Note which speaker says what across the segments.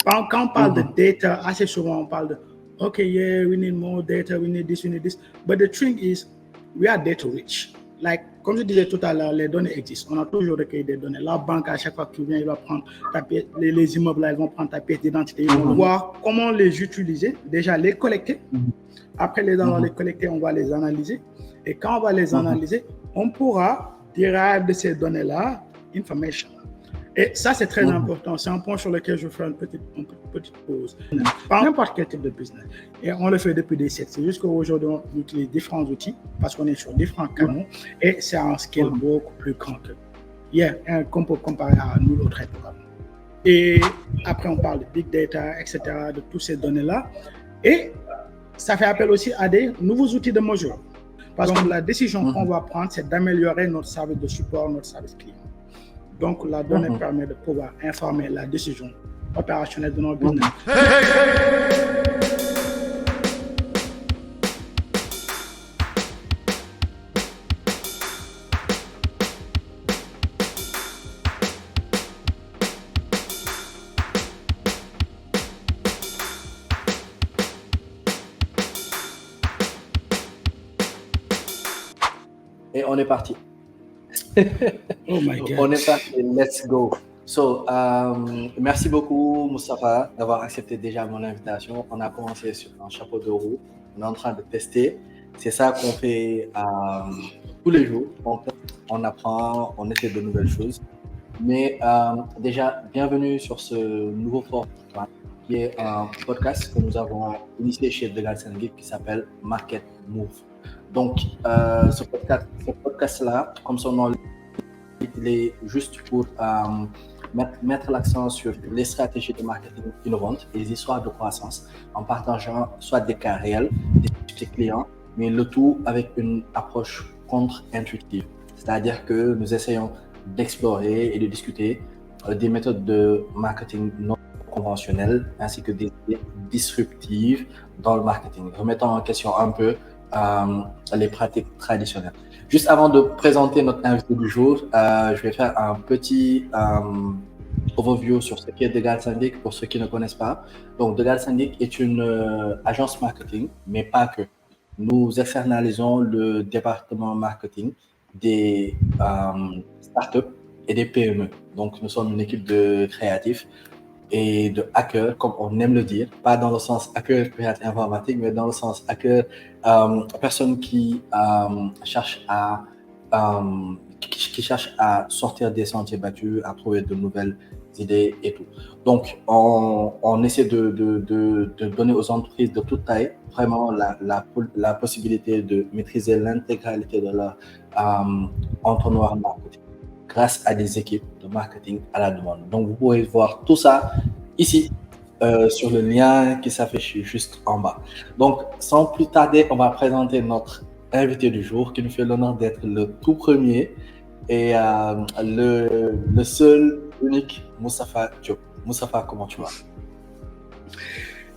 Speaker 1: Quand on parle de data, assez souvent on parle de okay, yeah, we need more data, we need this. But the thing is, we are data rich. Like, comme je disais tout à l'heure, les données existent. On a toujours recueilli des données. La banque, à chaque fois qu'il vient, il va prendre ta pièce, les immeubles, là, ils vont prendre ta pièce d'identité. Ils vont voir comment les utiliser, déjà les collecter. Après les avoir les collecter, on va les analyser. Et quand on va les analyser, on pourra derive de ces données-là information. Et ça, c'est très important. C'est un point sur lequel je fais une petite pause. Par n'importe quel type de business. Et on le fait depuis des siècles. C'est juste qu'aujourd'hui, on utilise différents outils parce qu'on est sur différents canaux et c'est un scale beaucoup plus grand que. Qu'on peut comparer à nous, autres programmes. Et après, on parle de big data, etc., de toutes ces données-là. Et ça fait appel aussi à des nouveaux outils de mesure. Parce que la décision qu'on va prendre, c'est d'améliorer notre service de support, notre service client. Donc, la donnée permet de pouvoir informer la décision opérationnelle de notre business.
Speaker 2: Et on est parti.
Speaker 1: Oh my God.
Speaker 2: On est parti, let's go. So, merci beaucoup, Moustapha, d'avoir accepté déjà mon invitation. On a commencé sur un chapeau de roue. On est en train de tester. C'est ça qu'on fait tous les jours. On apprend, on essaie de nouvelles choses. Mais déjà, bienvenue sur ce nouveau format qui est un podcast que nous avons initié chez The Galsen Geek qui s'appelle Market Move. Donc, ce podcast-là, comme son nom, il est juste pour mettre l'accent sur les stratégies de marketing innovantes et les histoires de croissance en partageant soit des cas réels, des clients, mais le tout avec une approche contre-intuitive. C'est-à-dire que nous essayons d'explorer et de discuter des méthodes de marketing non conventionnelles ainsi que des idées disruptives dans le marketing, remettant en question un peu les pratiques traditionnelles. Juste avant de présenter notre invité du jour, je vais faire un petit overview sur ce qu'est The Galsen Geek pour ceux qui ne connaissent pas. Donc, The Galsen Geek est une agence marketing, mais pas que. Nous externalisons le département marketing des startups et des PME. Donc, nous sommes une équipe de créatifs et de hackers, comme on aime le dire, pas dans le sens hacker informatique, mais dans le sens hacker, personnes qui cherchent à sortir des sentiers battus, à trouver de nouvelles idées et tout. Donc, on essaie de donner aux entreprises de toute taille vraiment la possibilité de maîtriser l'intégralité de leur entonnoir marketing grâce à des équipes de marketing à la demande. Donc, vous pouvez voir tout ça ici sur le lien qui s'affiche juste en bas. Donc, sans plus tarder, on va présenter notre invité du jour qui nous fait l'honneur d'être le tout premier et le seul, unique Moustapha Diop. Moustapha, comment tu vas?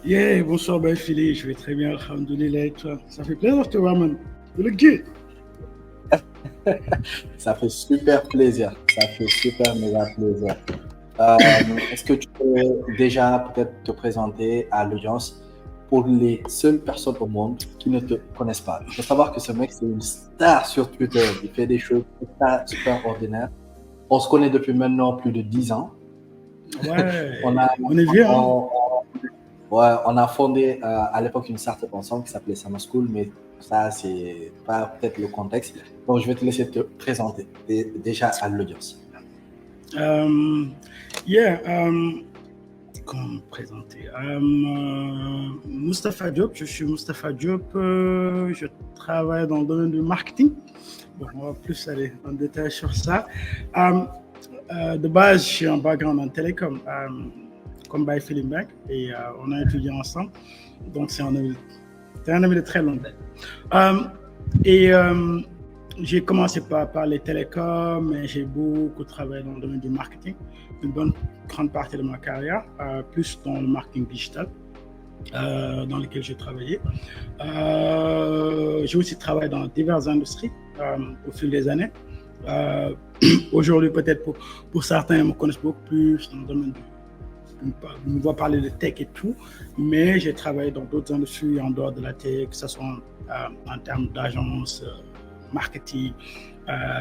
Speaker 1: Yeah, bonsoir, ben Philippe, je vais très bien, alhamdoulilah, et toi? Ça fait plaisir de te voir, man. You look good.
Speaker 2: Ça fait super plaisir. Ça fait super méga plaisir. Est-ce que tu peux déjà peut-être te présenter à l'audience pour les seules personnes au monde qui ne te connaissent pas? Il faut savoir que ce mec, c'est une star sur Twitter. Il fait des choses super ordinaires. On se connaît depuis maintenant plus de 10 ans.
Speaker 1: Ouais, on est vieux.
Speaker 2: On a fondé à l'époque une startup ensemble qui s'appelait Summer School, mais ça, c'est pas peut-être le contexte. Donc, je vais te laisser te présenter déjà à l'audience.
Speaker 1: Comment me présenter? Moustapha Diop, je suis Moustapha Diop, je travaille dans le domaine du marketing. Bon, on va plus aller en détail sur ça. De base, je suis en background en télécom, comme by Philippe Bank, et on a étudié ensemble. Donc, c'est un ami de très longue date. J'ai commencé par les télécoms, mais j'ai beaucoup travaillé dans le domaine du marketing, une grande partie de ma carrière, plus dans le marketing digital, dans lequel j'ai travaillé. J'ai aussi travaillé dans diverses industries au fil des années. Aujourd'hui, peut-être pour certains, ils me connaissent beaucoup plus dans le domaine me voient parler de tech et tout, mais j'ai travaillé dans d'autres industries en dehors de la tech, que ce soit en termes d'agence, marketing,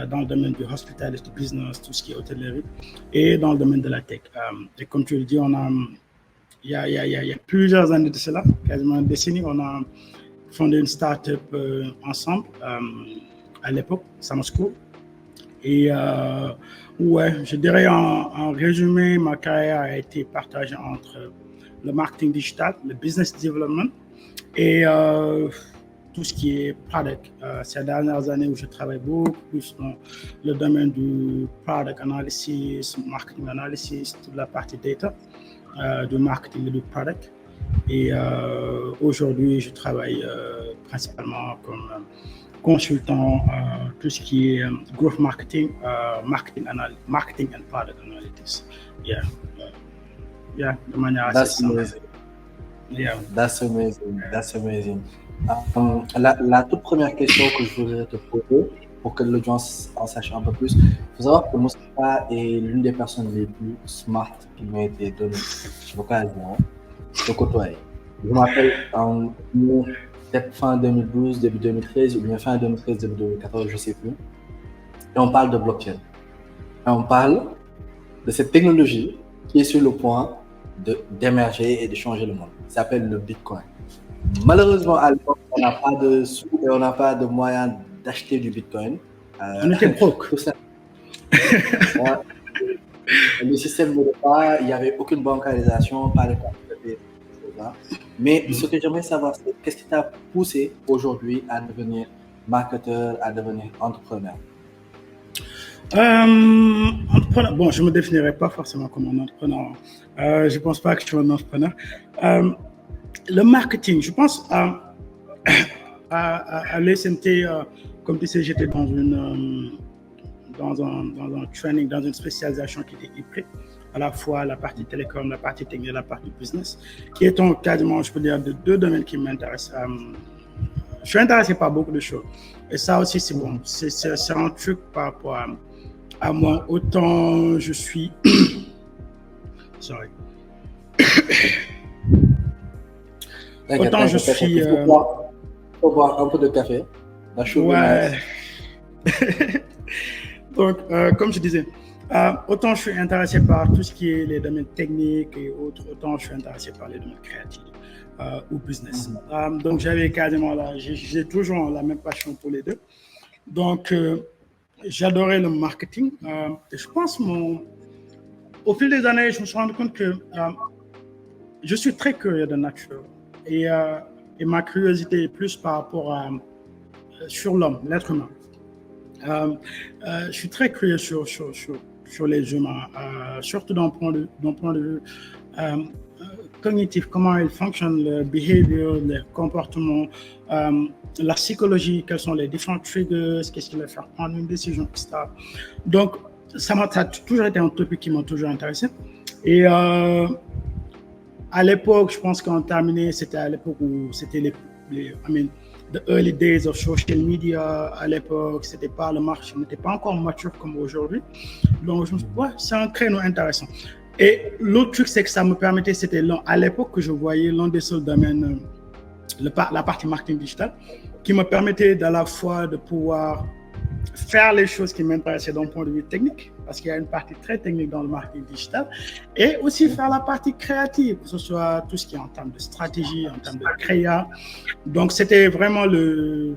Speaker 1: dans le domaine du hospitality business, tout ce qui est hôtellerie, et dans le domaine de la tech. Et comme tu le dis, il y a plusieurs années de cela, quasiment une décennie, on a fondé une start-up ensemble à l'époque, Summer School. Et ouais, je dirais en résumé, ma carrière a été partagée entre le marketing digital, le business development et tout ce qui est product. Ces dernières années où je travaille beaucoup plus dans le domaine du product analysis, marketing analysis, toute la partie data, du marketing et du product. Et aujourd'hui, je travaille principalement comme consultant tout ce qui est growth marketing, marketing and product analytics. Yeah, de manière assez simple.
Speaker 2: Yeah. That's amazing. La toute première question que je voudrais te poser, pour que l'audience en sache un peu plus, il faut savoir que Moustapha est l'une des personnes les plus smart qui m'a été donnée l'occasion de côtoyer. Je m'appelle peut-être fin 2012, début 2013, ou bien fin 2013, début 2014, je ne sais plus. Et on parle de blockchain. Et on parle de cette technologie qui est sur le point d'émerger et de changer le monde. Ça s'appelle le Bitcoin. Malheureusement, à l'époque, on n'a pas de sous et on n'a pas de moyens d'acheter du Bitcoin.
Speaker 1: On était broke.
Speaker 2: Tout ça. Le système ne pas, il n'y avait aucune bancarisation, pas de compte. Mais ce que j'aimerais savoir, c'est qu'est-ce qui t'a poussé aujourd'hui à devenir marketeur, à devenir entrepreneur?
Speaker 1: Entrepreneur, bon, je ne me définirais pas forcément comme un entrepreneur. Je ne pense pas que je suis un entrepreneur. Le marketing, je pense à l'SMT, comme tu sais, j'étais dans un training, dans une spécialisation qui était hybride, à la fois la partie télécom, la partie technique, la partie business, qui est quasiment, je peux dire, de deux domaines qui m'intéressent. Je suis intéressé par beaucoup de choses. Et ça aussi, c'est bon. C'est un truc par rapport à moi. Autant je suis... Sorry. Autant je suis...
Speaker 2: Il faut boire un peu de café.
Speaker 1: Ouais. Donc, comme je disais, autant je suis intéressé par tout ce qui est les domaines techniques et autres, autant je suis intéressé par les domaines créatifs ou business. Donc, j'avais quasiment j'ai toujours la même passion pour les deux. Donc, j'adorais le marketing. Et je pense, au fil des années, je me suis rendu compte que je suis très curieux de nature. Et ma curiosité est plus par rapport sur l'homme, l'être humain. Je suis très curieux sur les humains, surtout d'un point de vue cognitif, comment ils fonctionnent, le behavior, le comportement, la psychologie, quels sont les différents triggers, qu'est-ce qui va faire prendre une décision, etc. Donc, ça a toujours été un topic qui m'a toujours intéressé. Et à l'époque, je pense qu'on terminait, c'était à l'époque où c'était the early days of social media. À l'époque, c'était pas, le marché n'était pas encore mature comme aujourd'hui. Donc, je me suis dit, ouais, c'est un créneau intéressant. Et l'autre truc, c'est que ça me permettait, c'était à l'époque que je voyais l'un des seuls domaines, la partie marketing digital, qui me permettait à la fois de pouvoir faire les choses qui m'intéressaient d'un point de vue technique, parce qu'il y a une partie très technique dans le marketing digital, et aussi faire la partie créative, que ce soit tout ce qui est en termes de stratégie, en termes de créa. Donc, c'était vraiment le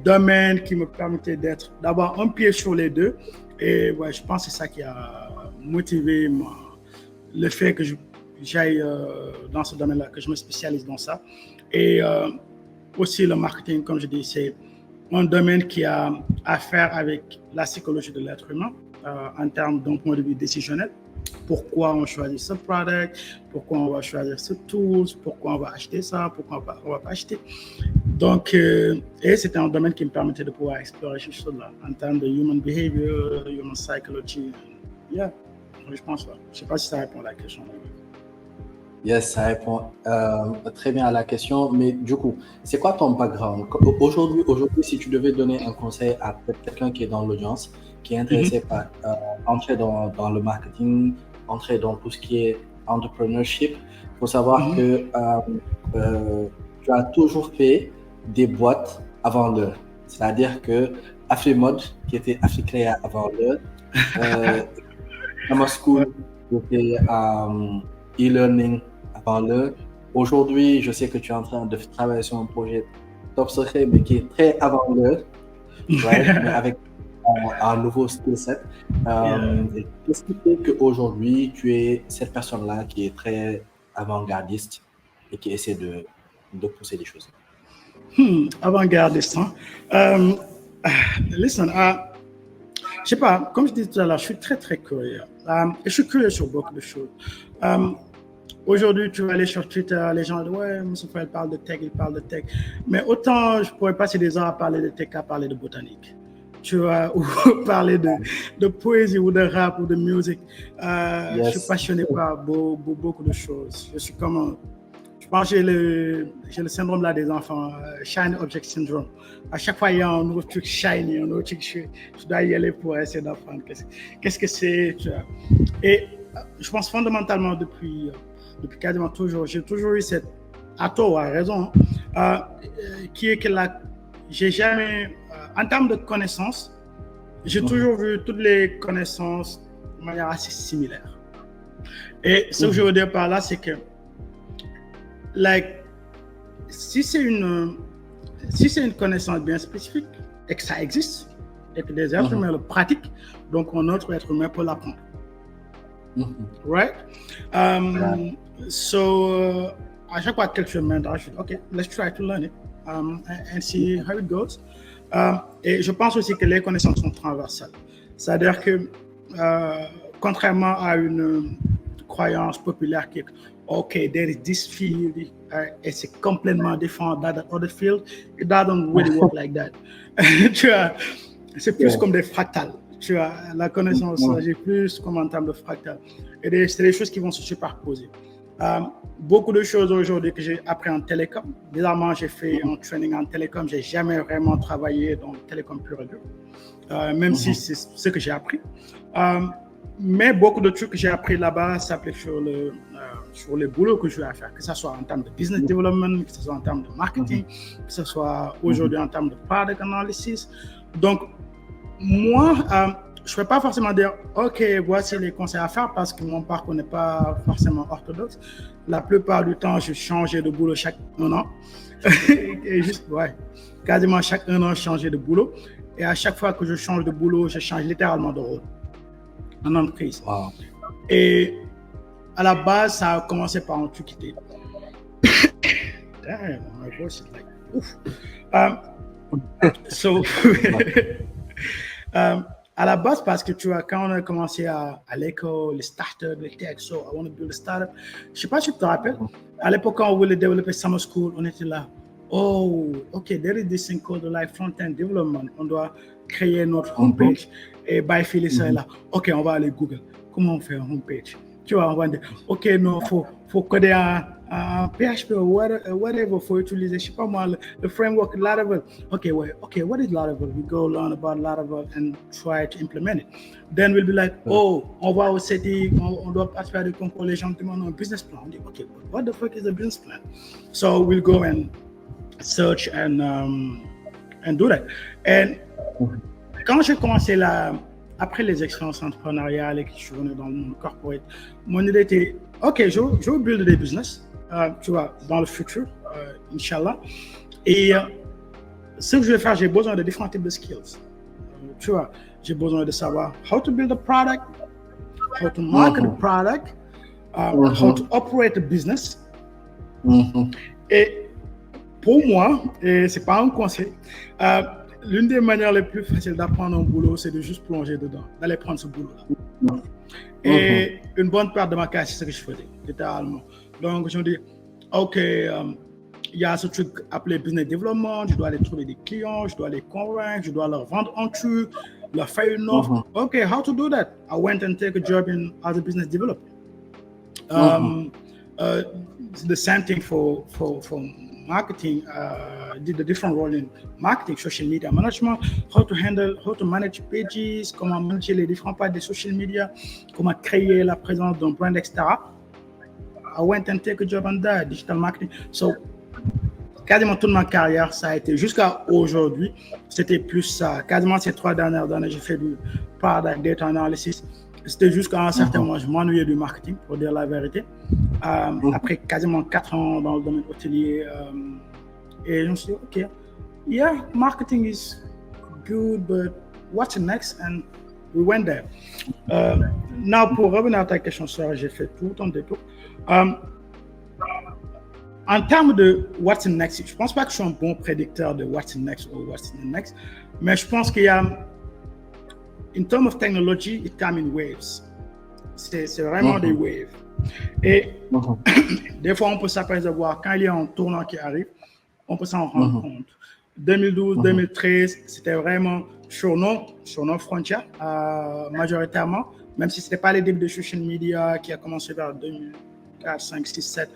Speaker 1: domaine qui me permettait d'avoir un pied sur les deux. Et ouais, je pense que c'est ça qui a motivé le fait que j'aille dans ce domaine-là, que je me spécialise dans ça. Et aussi le marketing, comme je dis, c'est un domaine qui a à faire avec la psychologie de l'être humain en termes d'un point de vue décisionnel. Pourquoi on choisit ce product, pourquoi on va choisir ce tool, pourquoi on va acheter ça, pourquoi on va pas acheter. Donc, et c'était un domaine qui me permettait de pouvoir explorer ces choses-là en termes de human behavior, human psychology. Yeah, je pense pas. Je sais pas si ça répond à la question.
Speaker 2: Yes, ça répond très bien à la question. Mais du coup, c'est quoi ton background? Aujourd'hui, si tu devais donner un conseil à quelqu'un qui est dans l'audience, qui est intéressé par entrer dans le marketing, entrer dans tout ce qui est entrepreneurship, il faut savoir que tu as toujours fait des boîtes avant l'heure. C'est-à-dire que Afrimode, qui était Africrea avant l'heure, Summer School, qui était e-learning avant l'heure. Aujourd'hui, je sais que tu es en train de travailler sur un projet top secret, mais qui est très avant l'heure, right? Mais avec un nouveau skill set. Qu'est-ce qui fait qu'aujourd'hui, tu es cette personne-là qui est très avant-gardiste et qui essaie de pousser les choses?
Speaker 1: Avant-gardiste, hein? Listen, je sais pas, comme je disais tout à l'heure, je suis très très curieux. Et je suis curieux sur beaucoup de choses. Aujourd'hui, tu vas aller sur Twitter, les gens disent ouais, Moustapha, il parle de tech, il parle de tech. Mais autant je pourrais passer des heures à parler de tech qu'à parler de botanique. Tu vois, ou parler de poésie ou de rap ou de musique. Je suis passionné par beaucoup de choses. Je suis comme je pense que j'ai le syndrome là des enfants, Shiny Object Syndrome. À chaque fois, il y a un nouveau truc shiny, un nouveau truc, je dois y aller pour essayer d'apprendre qu'est-ce que c'est. Tu vois. Et je pense fondamentalement depuis quasiment toujours, j'ai toujours eu cette, à tort ou à raison, qui est que j'ai jamais, en termes de connaissances, j'ai toujours vu toutes les connaissances de manière assez similaire. Et ce que je veux dire par là, c'est que si c'est une connaissance bien spécifique et que ça existe et que des êtres humains le pratiquent, donc un autre être humain peut l'apprendre. Right? So, à chaque fois que quelque chose m'intéresse, je dis, OK, let's try to learn it and see how it goes. Et je pense aussi que les connaissances sont transversales. C'est-à-dire que, contrairement à une croyance populaire qui est OK, there is this field, et c'est complètement différent that other field, it doesn't really work like that. Tu vois, c'est plus comme des fractales. Tu vois, la connaissance, j'ai plus comme en termes de fractales. Et c'est des choses qui vont se superposer. Beaucoup de choses aujourd'hui que j'ai appris en télécom. Bizarrement, j'ai fait un training en télécom. J'ai jamais vraiment travaillé dans le télécom pur et dur, même si c'est ce que j'ai appris. Mais beaucoup de trucs que j'ai appris là-bas s'appliquent sur les boulots que je vais faire, que ce soit en termes de business development, que ce soit en termes de marketing, que ce soit aujourd'hui en termes de product analysis. Donc, moi, je ne vais pas forcément dire, OK, voici les conseils à faire parce que mon parcours n'est pas forcément orthodoxe. La plupart du temps, je changeais de boulot chaque 1 an. Et juste, quasiment chaque 1 an, je changeais de boulot. Et à chaque fois que je change de boulot, je change littéralement de rôle en entreprise. Wow. Et à la base, ça a commencé par un truc qui était. Damn, my voice is like, ouf. À la base, parce que tu vois, quand on a commencé à l'école, les startups, les tech, so I want to build a startup. Je ne sais pas si tu te rappelles, à l'époque, quand on voulait développer Summer School, on était là. Oh, OK, there is this thing called like front-end development. On doit créer notre homepage. Et by ça est là. OK, on va aller Google. Comment on fait un homepage? Tu vois, on va dire, OK, non, faut coder un PHP ou whatever, faut utiliser, je sais pas moi, le framework Laravel. OK, what is Laravel? We go learn about Laravel and try to implement it. Then we'll be like, oh, on va au setting, on doit passer à des concours, les gens demandent un business plan. On dit, OK, what the fuck is a business plan? So we'll go and search and do that. And quand j'ai commencé après les expériences entrepreneuriales et que je suis venu dans le monde corporate, mon idée était, OK, je veux build des business, tu vois, dans le futur, Inch'Allah. Et ce que je vais faire, j'ai besoin de différents types de skills. Tu vois, j'ai besoin de savoir how to build a product, how to market a product, how to operate a business. Et pour moi, et c'est pas un conseil, l'une des manières les plus faciles d'apprendre un boulot, c'est de juste plonger dedans, d'aller prendre ce boulot-là. Et une bonne part de ma carrière, c'est ce que je faisais, littéralement. Donc, je me dis, OK, il y a ce truc appelé business development, je dois aller trouver des clients, je dois les convaincre, je dois leur vendre un truc, leur faire une offre. OK, how to do that? I went and take a job as a business developer. The same thing for marketing, did a different role in marketing, social media management, how to manage pages, comment manager les différents pages de social media, comment créer la présence d'un brand, etc. I went and take a job on that, digital marketing. So, quasiment toute ma carrière, ça a été, jusqu'à aujourd'hui, c'était plus ça. Quasiment ces 3 dernières années, j'ai fait du product data analysis. C'était jusqu'à un certain moment, je m'ennuyais du marketing, pour dire la vérité. Après quasiment 4 ans dans le domaine hôtelier, et je me suis dit, OK, yeah, marketing is good, but what's next? And we went there. Now, pour revenir à ta question, Sarah, j'ai fait tout ton détour. En termes de what's next, je ne pense pas que je suis un bon prédicteur de what's next ou what's next, mais je pense qu'il y a, in terms of technology, it comes in waves. C'est vraiment des waves. Et des fois, on peut s'apercevoir quand il y a un tournant qui arrive, on peut s'en rendre compte. 2012, 2013, c'était vraiment sur nos frontières, majoritairement, même si ce n'était pas les débuts de social media qui a commencé vers 2004, 5, 6, 7,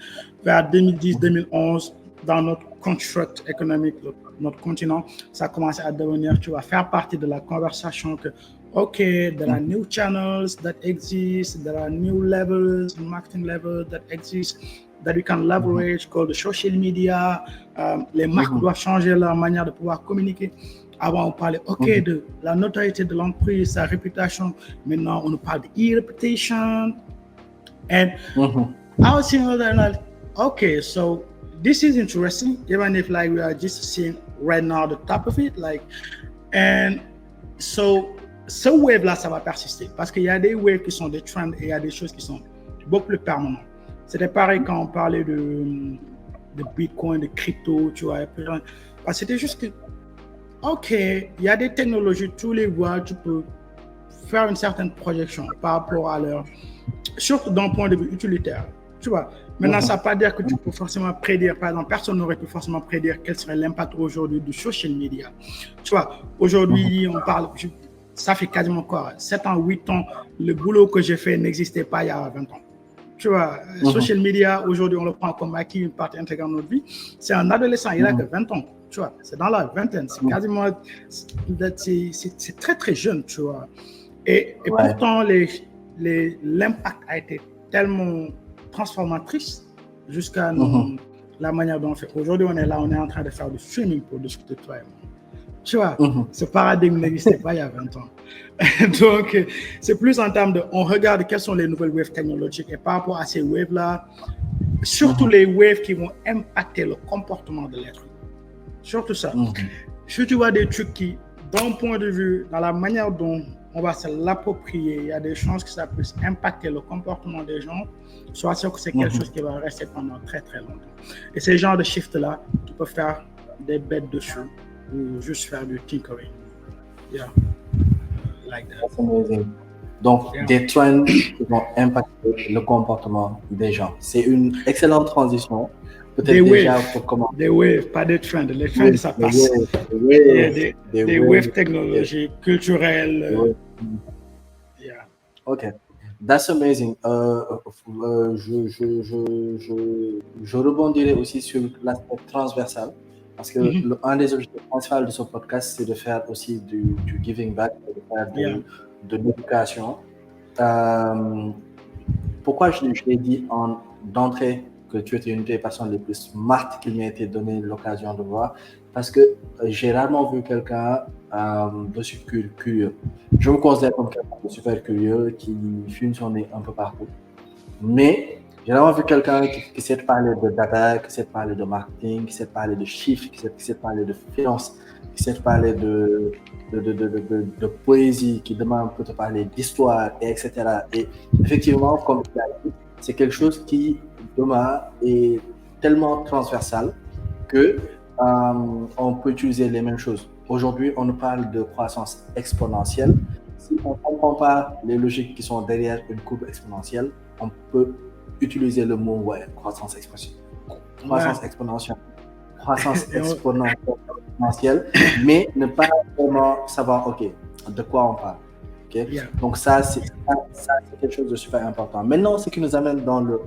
Speaker 1: vers 2010, 2011, dans notre construct économique, notre continent, ça a commencé à devenir, tu vas faire partie de la conversation que, okay, there are new channels that exist, there are new levels, marketing levels that exist, that we can leverage, called the social media. Les marques doivent changer leur manière de pouvoir communiquer. Avant, on parlait, OK, de la notoriété de l'entreprise, sa réputation. Maintenant, on nous parle de e-reputation. And I was thinking that, okay, so this is interesting, even if like we are just seeing right now the top of it, like, and so ce wave là, ça va persister parce qu'il y a des waves qui sont des trends et il y a des choses qui sont beaucoup plus permanentes. C'était pareil quand on parlait de Bitcoin, de crypto, tu vois, parce que c'était juste que, OK, il y a des technologies, tous les mois, tu peux faire une certaine projection par rapport à leur, surtout d'un point de vue utilitaire, tu vois. Maintenant, ça ne veut pas dire que tu peux forcément prédire, par exemple, personne n'aurait pu forcément prédire quel serait l'impact aujourd'hui du social media. Tu vois, aujourd'hui, on parle, ça fait quasiment quoi, 7 ans, 8 ans, le boulot que j'ai fait n'existait pas il y a 20 ans. Tu vois, social media, aujourd'hui, on le prend comme acquis, une partie intégrante de notre vie. C'est un adolescent, il a que 20 ans, tu vois, c'est dans la vingtaine, c'est quasiment, c'est très, très jeune, tu vois. Et pourtant, l'impact a été tellement transformatrice jusqu'à la manière dont on fait. Aujourd'hui, on est là, on est en train de faire du streaming pour discuter de toi et moi. Tu vois, ce paradigme n'existait pas il y a 20 ans. Donc, c'est plus en termes de, on regarde quelles sont les nouvelles waves technologiques et par rapport à ces waves-là, surtout les waves qui vont impacter le comportement de l'être humain. Surtout ça. Si tu vois des trucs qui, d'un point de vue, dans la manière dont on va se l'approprier, il y a des chances que ça puisse impacter le comportement des gens, sois sûr que c'est quelque chose qui va rester pendant très très longtemps. Et ces genres de shifts-là, tu peux faire des bêtes dessus ou juste faire du tinkering. Yeah. Like that.
Speaker 2: That's amazing. Donc, des trends qui vont impacter le comportement des gens. C'est une excellente transition. Peut-être déjà pour commencer.
Speaker 1: Des waves, pas des trends. Les trends, ça passe. Des waves technologiques, culturelles. Yeah.
Speaker 2: OK. That's amazing. Je rebondirai aussi sur l'aspect transversal parce que un des objectifs principaux de ce podcast, c'est de faire aussi du giving back, de faire de l'éducation. Pourquoi je l'ai dit d'entrée que tu étais une des personnes les plus smart qu'il m'ait été donné l'occasion de voir, parce que j'ai rarement vu quelqu'un de super curieux. Je me considère comme quelqu'un de super curieux qui fume son nez un peu partout. Mais j'ai rarement vu quelqu'un qui sait parler de data, qui sait parler de marketing, qui sait parler de chiffres, qui sait parler de finances, qui sait parler de poésie, qui demain peut te parler d'histoire, etc. Et effectivement, comme tu l'as dit, c'est quelque chose qui demain est tellement transversal que on peut utiliser les mêmes choses. Aujourd'hui, on nous parle de croissance exponentielle. Si on ne comprend pas les logiques qui sont derrière une courbe exponentielle, on peut utiliser le mot croissance exponentielle. Croissance exponentielle, mais ne pas vraiment savoir de quoi on parle. Okay? Yeah. Donc ça, c'est quelque chose de super important. Maintenant, ce qui nous amène dans le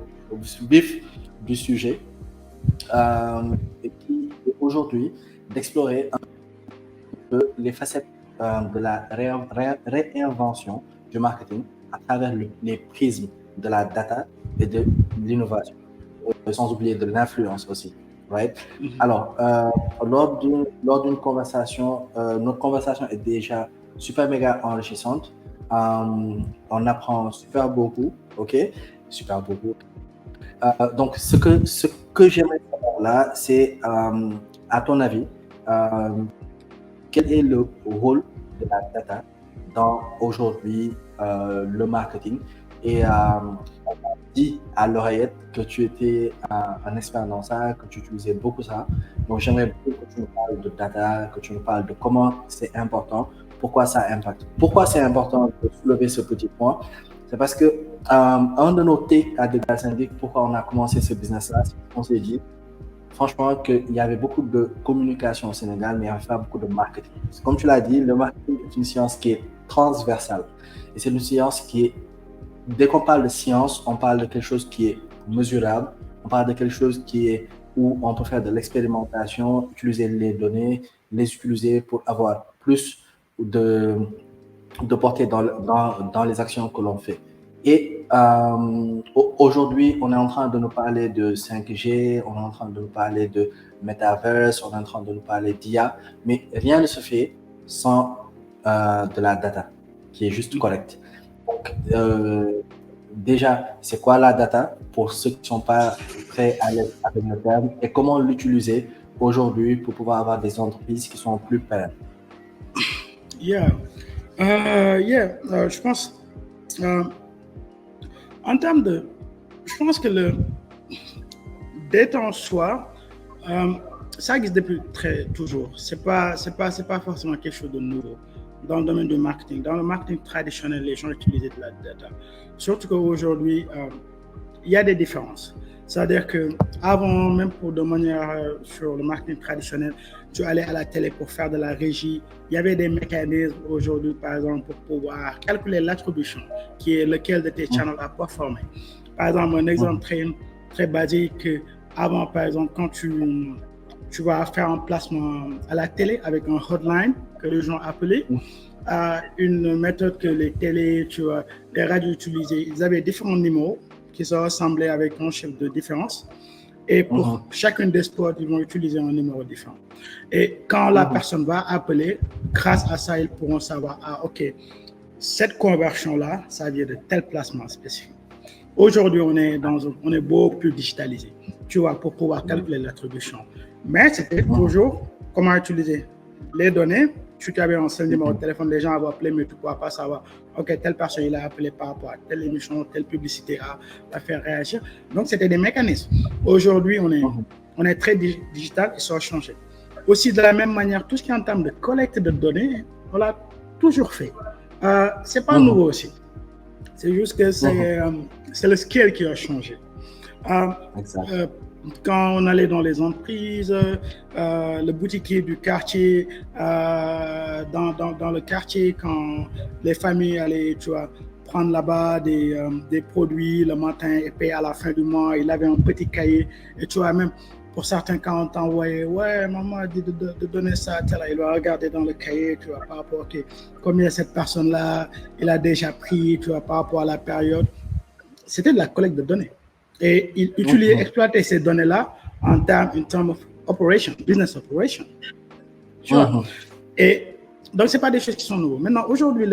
Speaker 2: vif du sujet, et qui est aujourd'hui d'explorer un peu les facettes de la réinvention du marketing à travers les prismes de la data et de l'innovation. sans oublier de l'influence aussi. Right? Alors, lors d'une conversation, notre conversation est déjà super méga enrichissante. On apprend super beaucoup, ok? Super beaucoup. Donc, ce que j'aimerais savoir là, c'est, à ton avis, quel est le rôle de la data dans aujourd'hui le marketing? Et on m'a dit à l'oreillette que tu étais un expert dans ça, que tu utilisais beaucoup ça. Donc, j'aimerais beaucoup que tu nous parles de data, que tu nous parles de comment c'est important, pourquoi ça impacte. Pourquoi c'est important de soulever ce petit point? C'est parce que un de nos takes à Degal Syndic, pourquoi on a commencé ce business-là, c'est qu'on s'est dit, franchement, qu'il y avait beaucoup de communication au Sénégal, mais il y avait pas beaucoup de marketing. Comme tu l'as dit, le marketing est une science qui est transversale. Et c'est une science qui est, dès qu'on parle de science, on parle de quelque chose qui est mesurable, on parle de quelque chose qui est où on peut faire de l'expérimentation, utiliser les données, les utiliser pour avoir plus de portée dans les actions que l'on fait. Et aujourd'hui, on est en train de nous parler de 5G, on est en train de nous parler de Metaverse, on est en train de nous parler d'IA, mais rien ne se fait sans de la data, qui est juste correcte. Donc, déjà, c'est quoi la data pour ceux qui ne sont pas très à l'aise avec le terme et comment l'utiliser aujourd'hui pour pouvoir avoir des entreprises qui sont plus pérennes?
Speaker 1: Je pense, en termes de, je pense que le data en soi, ça existe depuis toujours. C'est pas forcément quelque chose de nouveau dans le domaine du marketing. Dans le marketing traditionnel, les gens utilisaient de la data. Surtout qu'aujourd'hui, il y a des différences. C'est-à-dire qu'avant, même pour de manière sur le marketing traditionnel, tu allais à la télé pour faire de la régie. Il y avait des mécanismes aujourd'hui, par exemple, pour pouvoir calculer l'attribution, qui est lequel de tes channels a performé. Par exemple, un exemple très basique, avant, par exemple, quand tu vas faire un placement à la télé avec un hotline que les gens appelaient, une méthode que les télés, les radios utilisaient, ils avaient différents numéros qui se ressemblaient avec un chiffre de différence. Et pour chacune des sports, ils vont utiliser un numéro différent. Et quand la personne va appeler, grâce à ça, ils pourront savoir, OK, cette conversion-là, ça vient de tel placement spécifique. Aujourd'hui, on est beaucoup plus digitalisé, tu vois, pour pouvoir calculer l'attribution. Mais c'était toujours comment utiliser les données. Tu avais un seul numéro de téléphone, les gens vont appeler, mais tu ne pourras pas savoir, OK, telle personne, il a appelé par rapport à telle émission, telle publicité à faire réagir. Donc, c'était des mécanismes. Aujourd'hui, on est très digital et ça a changé. Aussi, de la même manière, tout ce qui est en termes de collecte de données, on l'a toujours fait. Ce n'est pas nouveau aussi. C'est juste que c'est le scale qui a changé. Quand on allait dans les entreprises, le boutiquier du quartier, dans le quartier, quand les familles allaient, tu vois, prendre là-bas des produits le matin et payer à la fin du mois, il avait un petit cahier. Et tu vois, même pour certains, quand on t'envoyait, ouais, maman a dit de donner ça, il va regarder dans le cahier, tu vois, par rapport à combien cette personne-là, il a déjà pris, tu vois, par rapport à la période. C'était de la collecte de données. Et il exploitait ces données-là en termes of operation, business operation. Tu vois? Et donc, ce n'est pas des choses qui sont nouvelles. Maintenant, aujourd'hui,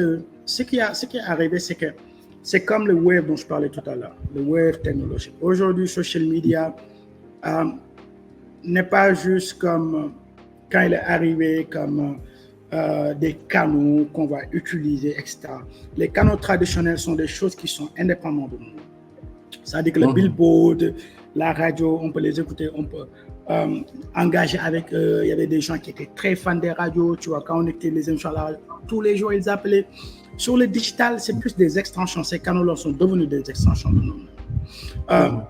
Speaker 1: ce qui est arrivé, c'est que c'est comme le web dont je parlais tout à l'heure, le web technologique. Aujourd'hui, social media n'est pas juste comme quand il est arrivé, comme des canaux qu'on va utiliser, etc. Les canaux traditionnels sont des choses qui sont indépendantes de nous. C'est-à-dire que le billboard, la radio, on peut les écouter, on peut engager avec eux. Il y avait des gens qui étaient très fans des radios. Tu vois, quand on écoutait les émissions à la radio, tous les jours, ils appelaient. Sur le digital, c'est plus des extensions. Ces canaux-là sont devenus des extensions de nous-mêmes.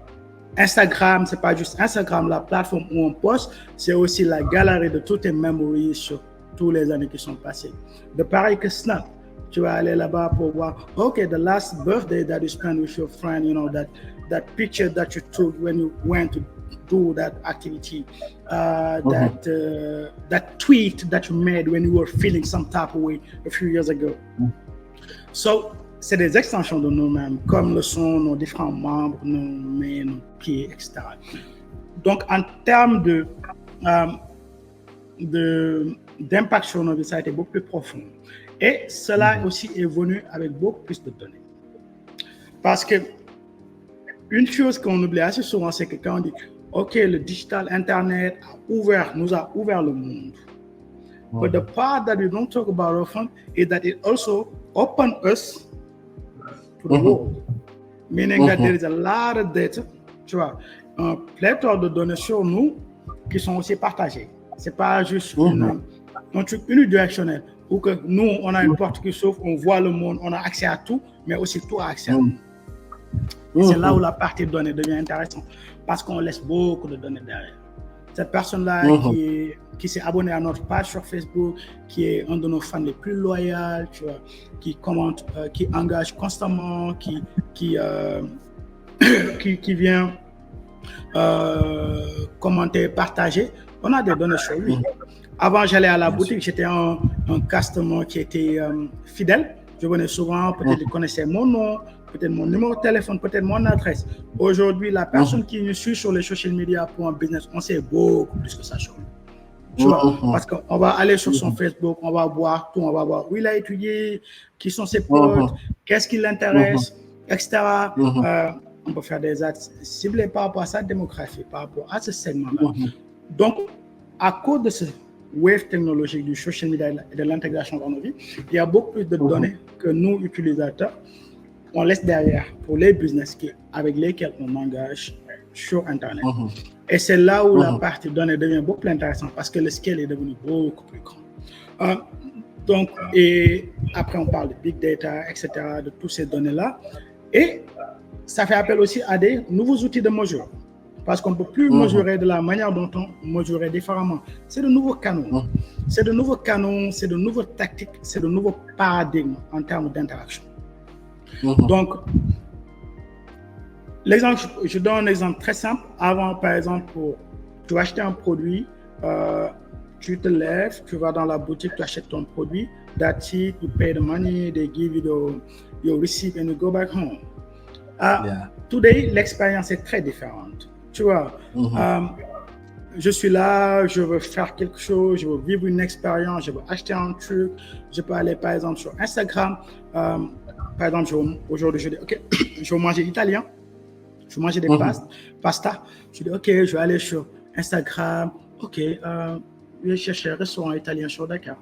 Speaker 1: Instagram, c'est pas juste Instagram, la plateforme où on poste, c'est aussi la galerie de toutes tes memories sur toutes les années qui sont passées. De pareil que Snap. Tu vas aller là-bas pour voir, OK, the last birthday that you spent with your friend, you know, that picture that you took when you went to do that activity, that tweet that you made when you were feeling some type of way a few years ago. So, c'est des extensions de nous-mêmes, comme le sont nos différents membres, nos mains, nos pieds, etc. Donc, en termes d'impact sur nos vies, ça a été beaucoup plus profond. Et cela aussi est venu avec beaucoup plus de données. Parce que une chose qu'on oublie assez souvent, c'est que quand on dit OK, le digital Internet nous a ouvert le monde. But the part that we don't talk about often is that it also opened us to the world. Meaning that there is a lot of data, tu vois, un pléthore de données sur nous qui sont aussi partagées. C'est pas juste un truc unidirectionnel où que nous, on a une porte qui s'ouvre, on voit le monde, on a accès à tout, mais aussi tout a accès à nous. C'est là où la partie données devient intéressante parce qu'on laisse beaucoup de données derrière. Cette personne-là qui s'est abonnée à notre page sur Facebook, qui est un de nos fans les plus loyaux, tu vois, qui commente, qui engage constamment, qui vient commenter, partager, on a des données sur lui. Avant, j'allais à la boutique, j'étais un customer qui était fidèle. Je venais souvent, peut-être il connaissait mon nom, peut-être mon numéro de téléphone, peut-être mon adresse. Aujourd'hui, la personne qui nous suit sur les social media pour un business, on sait beaucoup plus que ça sur lui. Tu vois, parce qu'on va aller sur son Facebook, on va voir tout, on va voir où il a étudié, qui sont ses potes, qu'est-ce qui l'intéresse, etc. On peut faire des actes ciblés par rapport à sa démographie, par rapport à ce segment-là. Donc, à cause de ce wave technologique du social media et de l'intégration dans nos vies, il y a beaucoup plus de données que nous, utilisateurs, on laisse derrière pour les business avec lesquels on engage sur Internet. Et c'est là où la partie données devient beaucoup plus intéressante parce que le scale est devenu beaucoup plus grand. Donc, et après, on parle de big data, etc., de toutes ces données-là. Et ça fait appel aussi à des nouveaux outils de mesure. Parce qu'on ne peut plus mesurer de la manière dont on mesurait différemment. C'est de nouveaux canaux. C'est de nouveaux canaux, c'est de nouvelles tactiques, c'est de nouveaux paradigmes en termes d'interaction. Donc, je donne un exemple très simple. Avant, par exemple, pour tu acheter un produit, tu te lèves, tu vas dans la boutique, tu achètes ton produit, that's it, you pay the money, they give you your receipt and you go back home. Today, l'expérience est très différente. Tu vois, je suis là, je veux faire quelque chose, je veux vivre une expérience, je veux acheter un truc, je peux aller par exemple sur Instagram. Par exemple, aujourd'hui, je dis, OK, je vais manger italien, je vais manger des pasta. Je dis, OK, je vais aller sur Instagram, OK, je vais chercher un restaurant italien sur Dakar.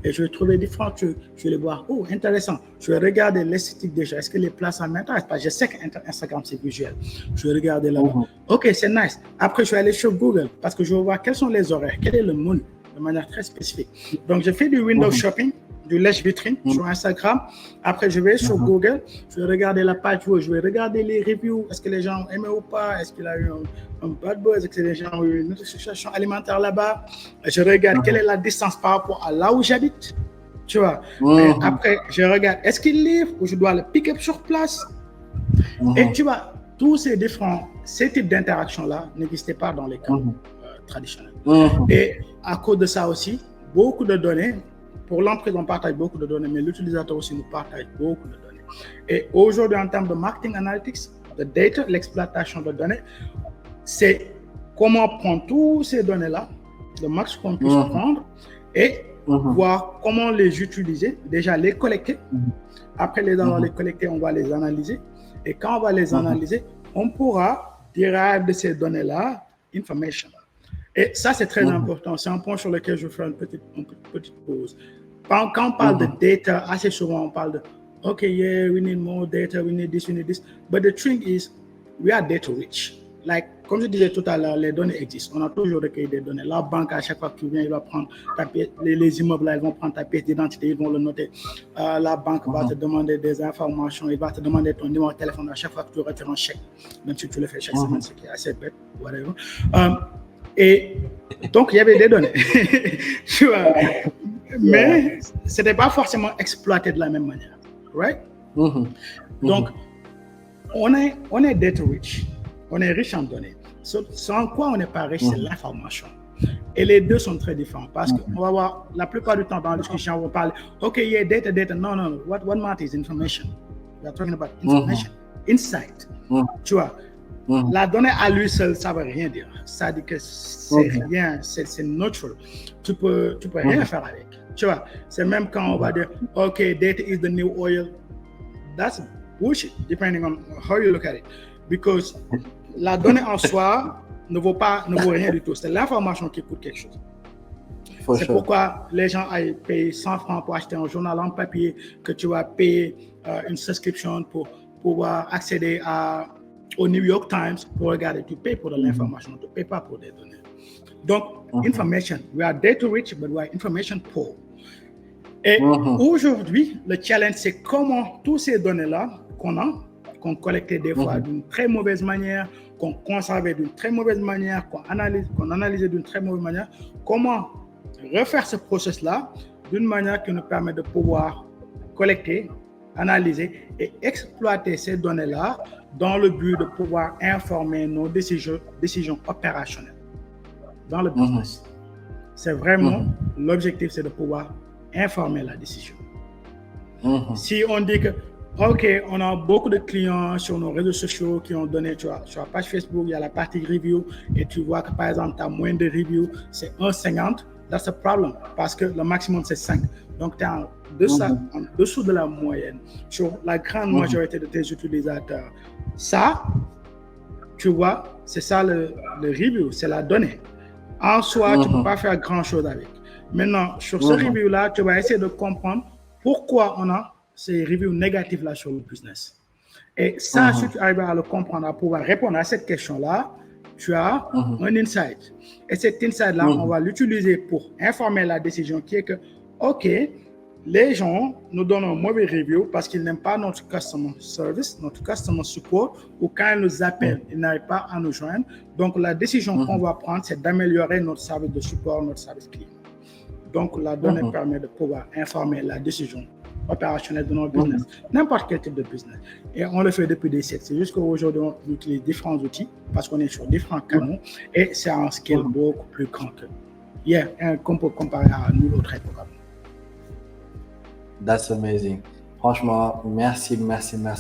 Speaker 1: Et je vais trouver différents trucs, je vais les voir, oh, intéressant. Je vais regarder l'esthétique déjà, est-ce que les places m'intéressent? Parce que je sais qu'Instagram, c'est visuel. Je vais regarder là-bas. OK, c'est nice. Après, je vais aller sur Google parce que je vais voir quels sont les horaires, quel est le menu, de manière très spécifique. Donc, je fais du window shopping, du lèche-vitrine sur Instagram. Après, je vais sur Google, je vais regarder la page web, je vais regarder les reviews. Est-ce que les gens ont aimé ou pas? Est-ce qu'il a eu un bad buzz? Est-ce que les gens ont eu une situation alimentaire là-bas? Je regarde quelle est la distance par rapport à là où j'habite. Tu vois? Et après, je regarde, est-ce qu'il livre ou je dois le pick-up sur place? Et tu vois, tous ces types d'interactions-là n'existaient pas dans les canaux traditionnels. Et à cause de ça aussi, beaucoup de données. Pour l'entreprise, on partage beaucoup de données, mais l'utilisateur aussi nous partage beaucoup de données. Et aujourd'hui, en termes de marketing analytics, de data, l'exploitation de données, c'est comment prendre toutes ces données-là, le max qu'on puisse prendre, et voir comment les utiliser, déjà les collecter. Après les avoir les collectés, on va les analyser. Et quand on va les analyser, on pourra derive de ces données-là information. Et ça, c'est très important. C'est un point sur lequel je vais faire une petite pause. Quand on parle de data, assez souvent, on parle de OK, yeah, we need more data, we need this, we need this. But the thing is, we are data rich. Like, comme je disais tout à l'heure, les données existent. On a toujours recueilli des données. La banque, à chaque fois que tu viens, il va prendre ta pièce, les immeubles, là, ils vont prendre ta pièce d'identité, ils vont le noter. La banque va te demander des informations, il va te demander ton numéro de téléphone à chaque fois que tu retires un chèque, même si tu le fais chaque semaine, ce qui est assez bête, whatever. Et donc, il y avait des données. Tu vois? Mais ce n'était pas forcément exploité de la même manière. Right? Donc, on est data rich. On est riche en données. Sans quoi on n'est pas riche, c'est l'information. Et les deux sont très différents parce qu'on va voir, la plupart du temps dans la discussion, on va parler, OK, yeah, data. No. What matters is information. We are talking about information, insight. Tu vois, la donnée à lui seul, ça ne veut rien dire. Ça dit que c'est rien, c'est neutral. Tu peux rien faire avec. Tu vois, c'est même quand on va dire, OK, data is the new oil. That's bullshit, depending on how you look at it. Because la donnée en soi ne vaut rien du tout. C'est l'information qui coûte quelque chose. C'est pourquoi les gens aillent payer 100 francs pour acheter un journal en papier, que tu vas payer une subscription pour pouvoir accéder au New York Times pour regarder. Tu payes pour de l'information, tu ne payes pas pour des données. Donc, information. We are data rich, but we are information poor. Et aujourd'hui, le challenge, c'est comment toutes ces données-là qu'on collectait des fois d'une très mauvaise manière, qu'on conservait d'une très mauvaise manière, qu'on analysait d'une très mauvaise manière, comment refaire ce process-là d'une manière qui nous permet de pouvoir collecter, analyser et exploiter ces données-là dans le but de pouvoir informer nos décisions opérationnelles dans le business. C'est vraiment l'objectif, c'est de pouvoir informer la décision. Si on dit que, OK, on a beaucoup de clients sur nos réseaux sociaux qui ont donné, tu vois, sur la page Facebook, il y a la partie review et tu vois que par exemple, tu as moins de reviews, c'est 1,50. That's a problem parce que le maximum c'est 5. Donc tu es en dessous de la moyenne sur la grande majorité de tes utilisateurs. Ça, tu vois, c'est ça le review, c'est la donnée. En soi, tu ne peux pas faire grand chose avec. Maintenant, sur ce review-là, tu vas essayer de comprendre pourquoi on a ces reviews négatifs-là sur le business. Et ça, si tu arrives à le comprendre, à pouvoir répondre à cette question-là, tu as un insight. Et cet insight-là, on va l'utiliser pour informer la décision qui est que, OK, les gens nous donnent un mauvais review parce qu'ils n'aiment pas notre customer service, notre customer support, ou quand ils nous appellent, ils n'arrivent pas à nous joindre. Donc, la décision qu'on va prendre, c'est d'améliorer notre service de support, notre service client. Donc, la donnée permet de pouvoir informer la décision opérationnelle de notre business, n'importe quel type de business. Et on le fait depuis des siècles. C'est juste qu'aujourd'hui, on utilise différents outils parce qu'on est sur différents canaux et c'est un scale beaucoup plus grand qu'on peut comparer à nul autre époque.
Speaker 2: That's amazing. Franchement, merci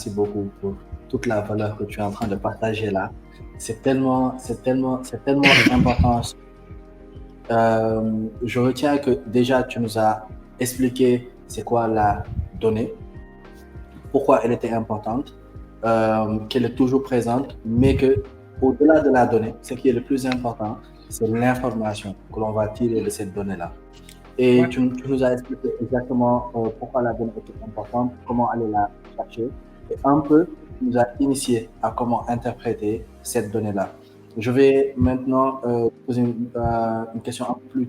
Speaker 2: beaucoup pour toute la valeur que tu es en train de partager là. C'est tellement important. Je retiens que déjà tu nous as expliqué c'est quoi la donnée, pourquoi elle était importante, qu'elle est toujours présente, mais que au-delà de la donnée, ce qui est le plus important, c'est l'information que l'on va tirer de cette donnée-là. Et tu nous as expliqué exactement pourquoi la donnée était importante, comment aller la chercher, et un peu tu nous as initié à comment interpréter cette donnée-là. Je vais maintenant poser une question un peu plus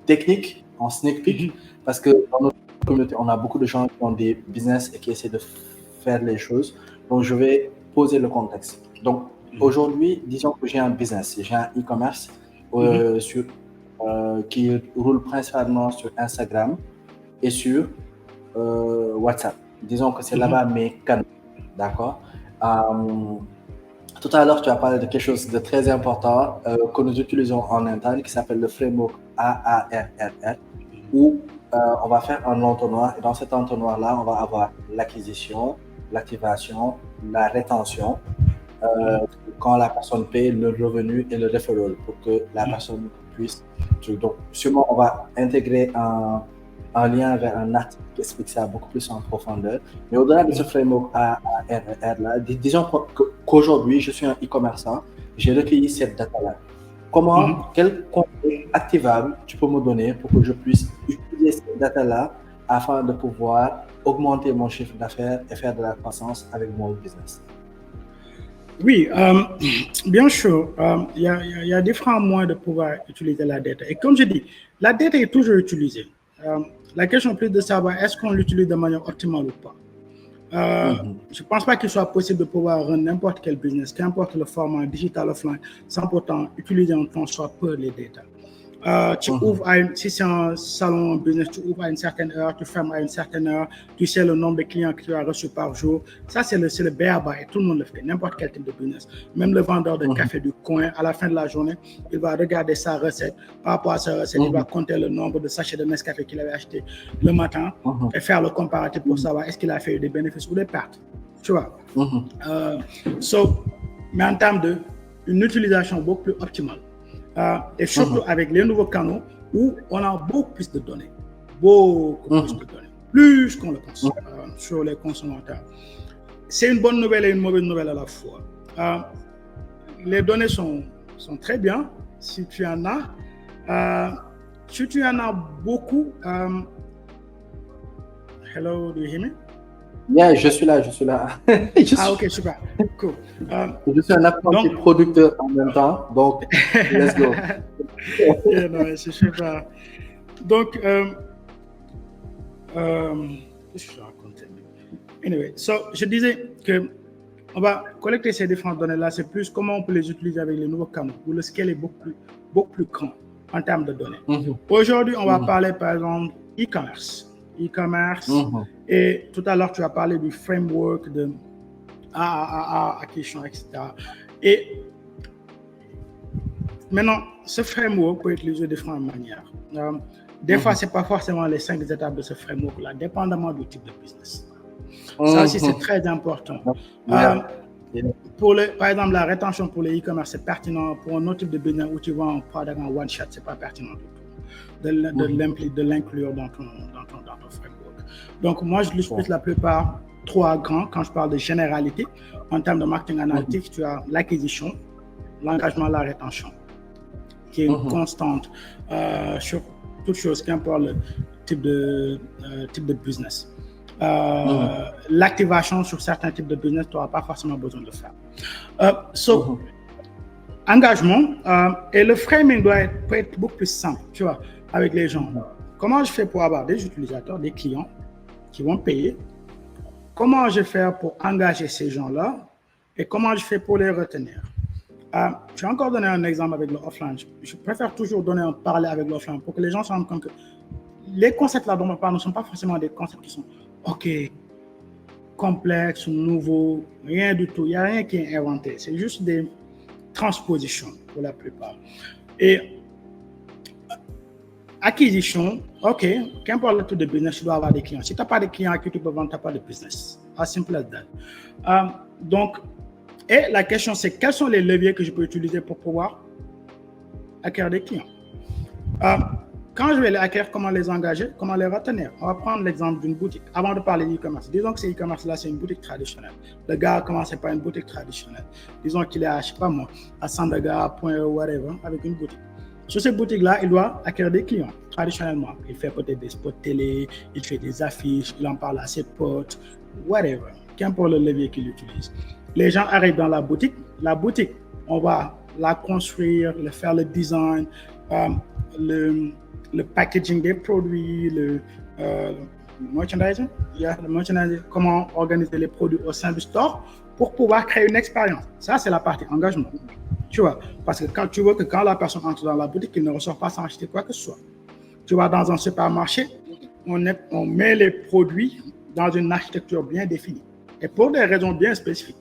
Speaker 2: technique, en sneak peek, parce que dans notre communauté, on a beaucoup de gens qui ont des business et qui essaient de faire les choses. Donc, je vais poser le contexte. Donc, aujourd'hui, disons que j'ai un business, j'ai un e-commerce qui roule principalement sur Instagram et sur WhatsApp. Disons que c'est là-bas mes canaux. D'accord? Tout à l'heure, tu as parlé de quelque chose de très important que nous utilisons en interne qui s'appelle le framework AARRR, où on va faire un entonnoir. Et dans cet entonnoir-là, on va avoir l'acquisition, l'activation, la rétention, quand la personne paye le revenu et le referral pour que la personne puisse. Donc, sûrement, on va intégrer un lien vers un article qui explique ça beaucoup plus en profondeur. Mais au-delà de ce framework AARR-là, disons qu'aujourd'hui, je suis un e-commerçant, j'ai recueilli cette data-là. Quel contenu activable tu peux me donner pour que je puisse utiliser cette data-là afin de pouvoir augmenter mon chiffre d'affaires et faire de la croissance avec mon business?
Speaker 1: Oui, bien sûr, il y a différents moyens de pouvoir utiliser la data. Et comme je dis, la data est toujours utilisée. La question plus de savoir est-ce qu'on l'utilise de manière optimale ou pas. Je ne pense pas qu'il soit possible de pouvoir rendre n'importe quel business, qu'importe le format digital offline, sans pourtant utiliser un transport pour les data. Tu ouvres si c'est un salon business, tu ouvres à une certaine heure, tu fermes à une certaine heure, tu sais le nombre de clients que tu as reçus par jour. Ça, c'est le b.a.-ba et tout le monde le fait, n'importe quel type de business. Même le vendeur de café du coin, à la fin de la journée, il va regarder sa recette. Par rapport à sa recette, il va compter le nombre de sachets de Nescafé qu'il avait acheté le matin et faire le comparatif pour savoir est-ce qu'il a fait des bénéfices ou des pertes. Tu vois. Mais en termes d'une utilisation beaucoup plus optimale. Et surtout avec les nouveaux canaux où on a beaucoup plus de données. Beaucoup plus de données. Plus qu'on le pense sur les consommateurs. C'est une bonne nouvelle et une mauvaise nouvelle à la fois. Les données sont très bien si tu en as. Si tu en as beaucoup, hello, do you hear me?
Speaker 2: Yeah, je suis là.
Speaker 1: Ok, super, cool.
Speaker 2: Je suis un apprenti producteur en même temps, donc let's go.
Speaker 1: Yeah, non, c'est super. Donc, qu'est-ce que je racontais? Anyway, je disais que on va collecter ces différentes données-là, c'est plus comment on peut les utiliser avec les nouveaux canaux, où le scale est beaucoup plus grand en termes de données. Aujourd'hui, on va parler par exemple e-commerce. Et tout à l'heure, tu as parlé du framework de acquisition, etc. Et maintenant, ce framework peut être utilisé de différentes manières. Des fois, ce n'est pas forcément les 5 étapes de ce framework-là, dépendamment du type de business. Ça aussi, c'est très important. Par exemple, la rétention pour les e-commerce, c'est pertinent. Pour un autre type de business où tu vends un product en one shot, ce n'est pas pertinent du tout de l'inclure dans ton framework. Donc, moi, je l'utilise la plupart 3 grands quand je parle de généralité. En termes de marketing analytics, tu as l'acquisition, l'engagement, la rétention, qui est une constante sur toute chose, qu'importe le type de business. L'activation sur certains types de business, tu n'auras pas forcément besoin de le faire. Engagement et le framing peut être beaucoup plus simple, tu vois, avec les gens. Comment je fais pour avoir des utilisateurs, des clients qui vont payer? Comment je fais pour engager ces gens-là? Et comment je fais pour les retenir? Je vais encore donner un exemple avec le offline. Je préfère toujours donner un parler avec l'offline pour que les gens se rendent compte que les concepts là dont on parle ne sont pas forcément des concepts qui sont complexes ou nouveaux, rien du tout. Il n'y a rien qui est inventé. C'est juste des transpositions pour la plupart. Et acquisition, qu'importe le type de business, tu dois avoir des clients. Si tu n'as pas de clients à qui tu peux vendre, tu n'as pas de business. As simple as that. Donc, et la question, c'est quels sont les leviers que je peux utiliser pour pouvoir acquérir des clients? Quand je vais les acquérir, comment les engager, comment les retenir? On va prendre l'exemple d'une boutique. Avant de parler d'e-commerce, disons que ce e-commerce-là, c'est une boutique traditionnelle. Le gars a commencé par une boutique traditionnelle. Disons qu'il est à, je sais pas moi, à Sandaga, Point whatever, avec une boutique. Sur cette boutique-là, il doit acquérir des clients traditionnellement. Il fait peut-être des spots télé, il fait des affiches, il en parle à ses potes, whatever. Qu'importe le levier qu'il utilise. Les gens arrivent dans la boutique. La boutique, on va la construire, faire le design, le packaging des produits, le merchandising, comment organiser les produits au sein du store pour pouvoir créer une expérience. Ça, c'est la partie engagement. Tu vois, parce que quand tu veux que quand la personne entre dans la boutique, il ne ressort pas sans acheter quoi que ce soit. Tu vas dans un supermarché, on met les produits dans une architecture bien définie et pour des raisons bien spécifiques.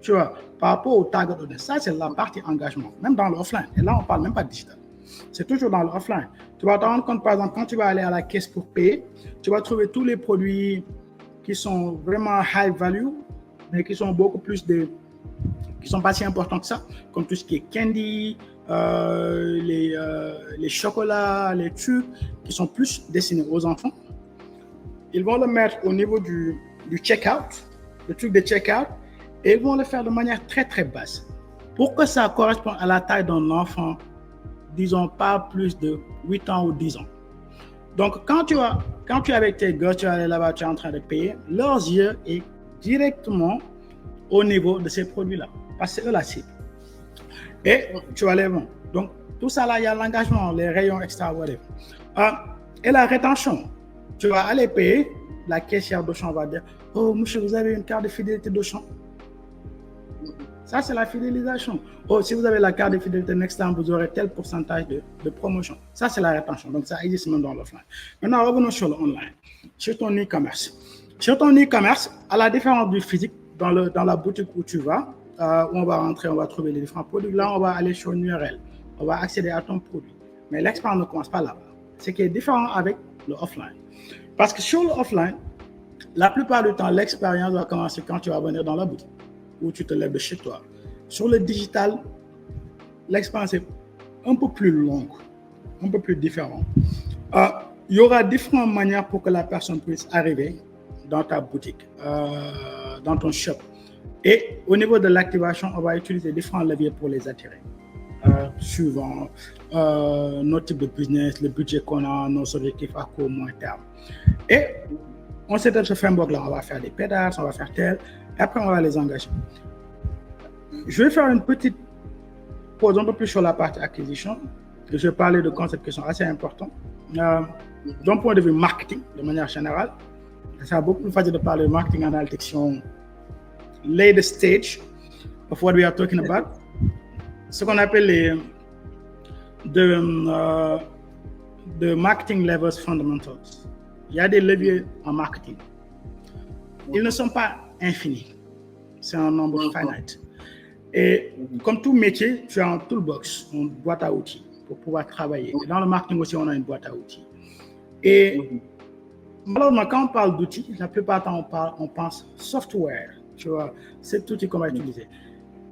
Speaker 1: Tu vois, par rapport au target audience, ça, c'est la partie engagement, même dans l'offline. Et là, on ne parle même pas de digital. C'est toujours dans l'offline. Tu vas te rendre compte, par exemple, quand tu vas aller à la caisse pour payer, tu vas trouver tous les produits qui sont vraiment high value, mais qui sont beaucoup plus qui sont pas si importants que ça, comme tout ce qui est candy, les chocolats, les trucs qui sont plus destinés aux enfants. Ils vont le mettre au niveau du check-out, le truc de check-out, et ils vont le faire de manière très très basse. Pour que ça corresponde à la taille d'un enfant, disons pas plus de 8 ans ou 10 ans. Donc quand tu es avec tes gosses, tu es allé là-bas, tu es en train de payer, leurs yeux est directement au niveau de ces produits-là, parce que c'est eux la cible. Et tu vas les vendre. Donc tout ça là, il y a l'engagement, les rayons extra, whatever. Et la rétention, tu vas aller payer, la caissière d'Auchan va dire, oh monsieur, vous avez une carte de fidélité d'Auchan. Ça, c'est la fidélisation. Oh, si vous avez la carte de fidélité Nextam, vous aurez tel pourcentage de promotion. Ça, c'est la rétention. Donc, ça existe même dans l'offline. Maintenant, revenons sur le online, sur ton e-commerce. Sur ton e-commerce, à la différence du physique, dans la boutique où tu vas, où on va rentrer, on va trouver les différents produits. Là, on va aller sur une URL. On va accéder à ton produit. Mais l'expérience ne commence pas là-bas. Ce qui est différent avec le offline. Parce que sur le offline, La plupart du temps, l'expérience va commencer quand tu vas venir dans la boutique ou tu te lèves de chez toi. Sur le digital, l'expérience est un peu plus longue, un peu plus différente. Il y aura différentes manières pour que la personne puisse arriver dans ta boutique, dans ton shop. Et au niveau de l'activation, on va utiliser différents leviers pour les attirer. Suivant notre type de business, le budget qu'on a, nos objectifs à court, moyen terme. Et on s'est dans ce framework-là, on va faire des pédales, on va faire tel, et après on va les engager. Je vais faire une petite pause un peu plus sur la partie acquisition. Je vais parler de concepts qui sont assez importants. D'un point de vue marketing, de manière générale, ça va beaucoup plus facile de parler de marketing analytics on later stage of what we are talking about. Ce qu'on appelle de marketing levels fundamentals. Il y a des leviers en marketing. Ils ne sont pas infinis. C'est un nombre finite. Et comme tout métier, tu as un toolbox, une boîte à outils pour pouvoir travailler. Et dans le marketing aussi, on a une boîte à outils. Et malheureusement, quand on parle d'outils, la plupart du temps, on pense software. Tu vois, c'est l'outil qu'on va utiliser.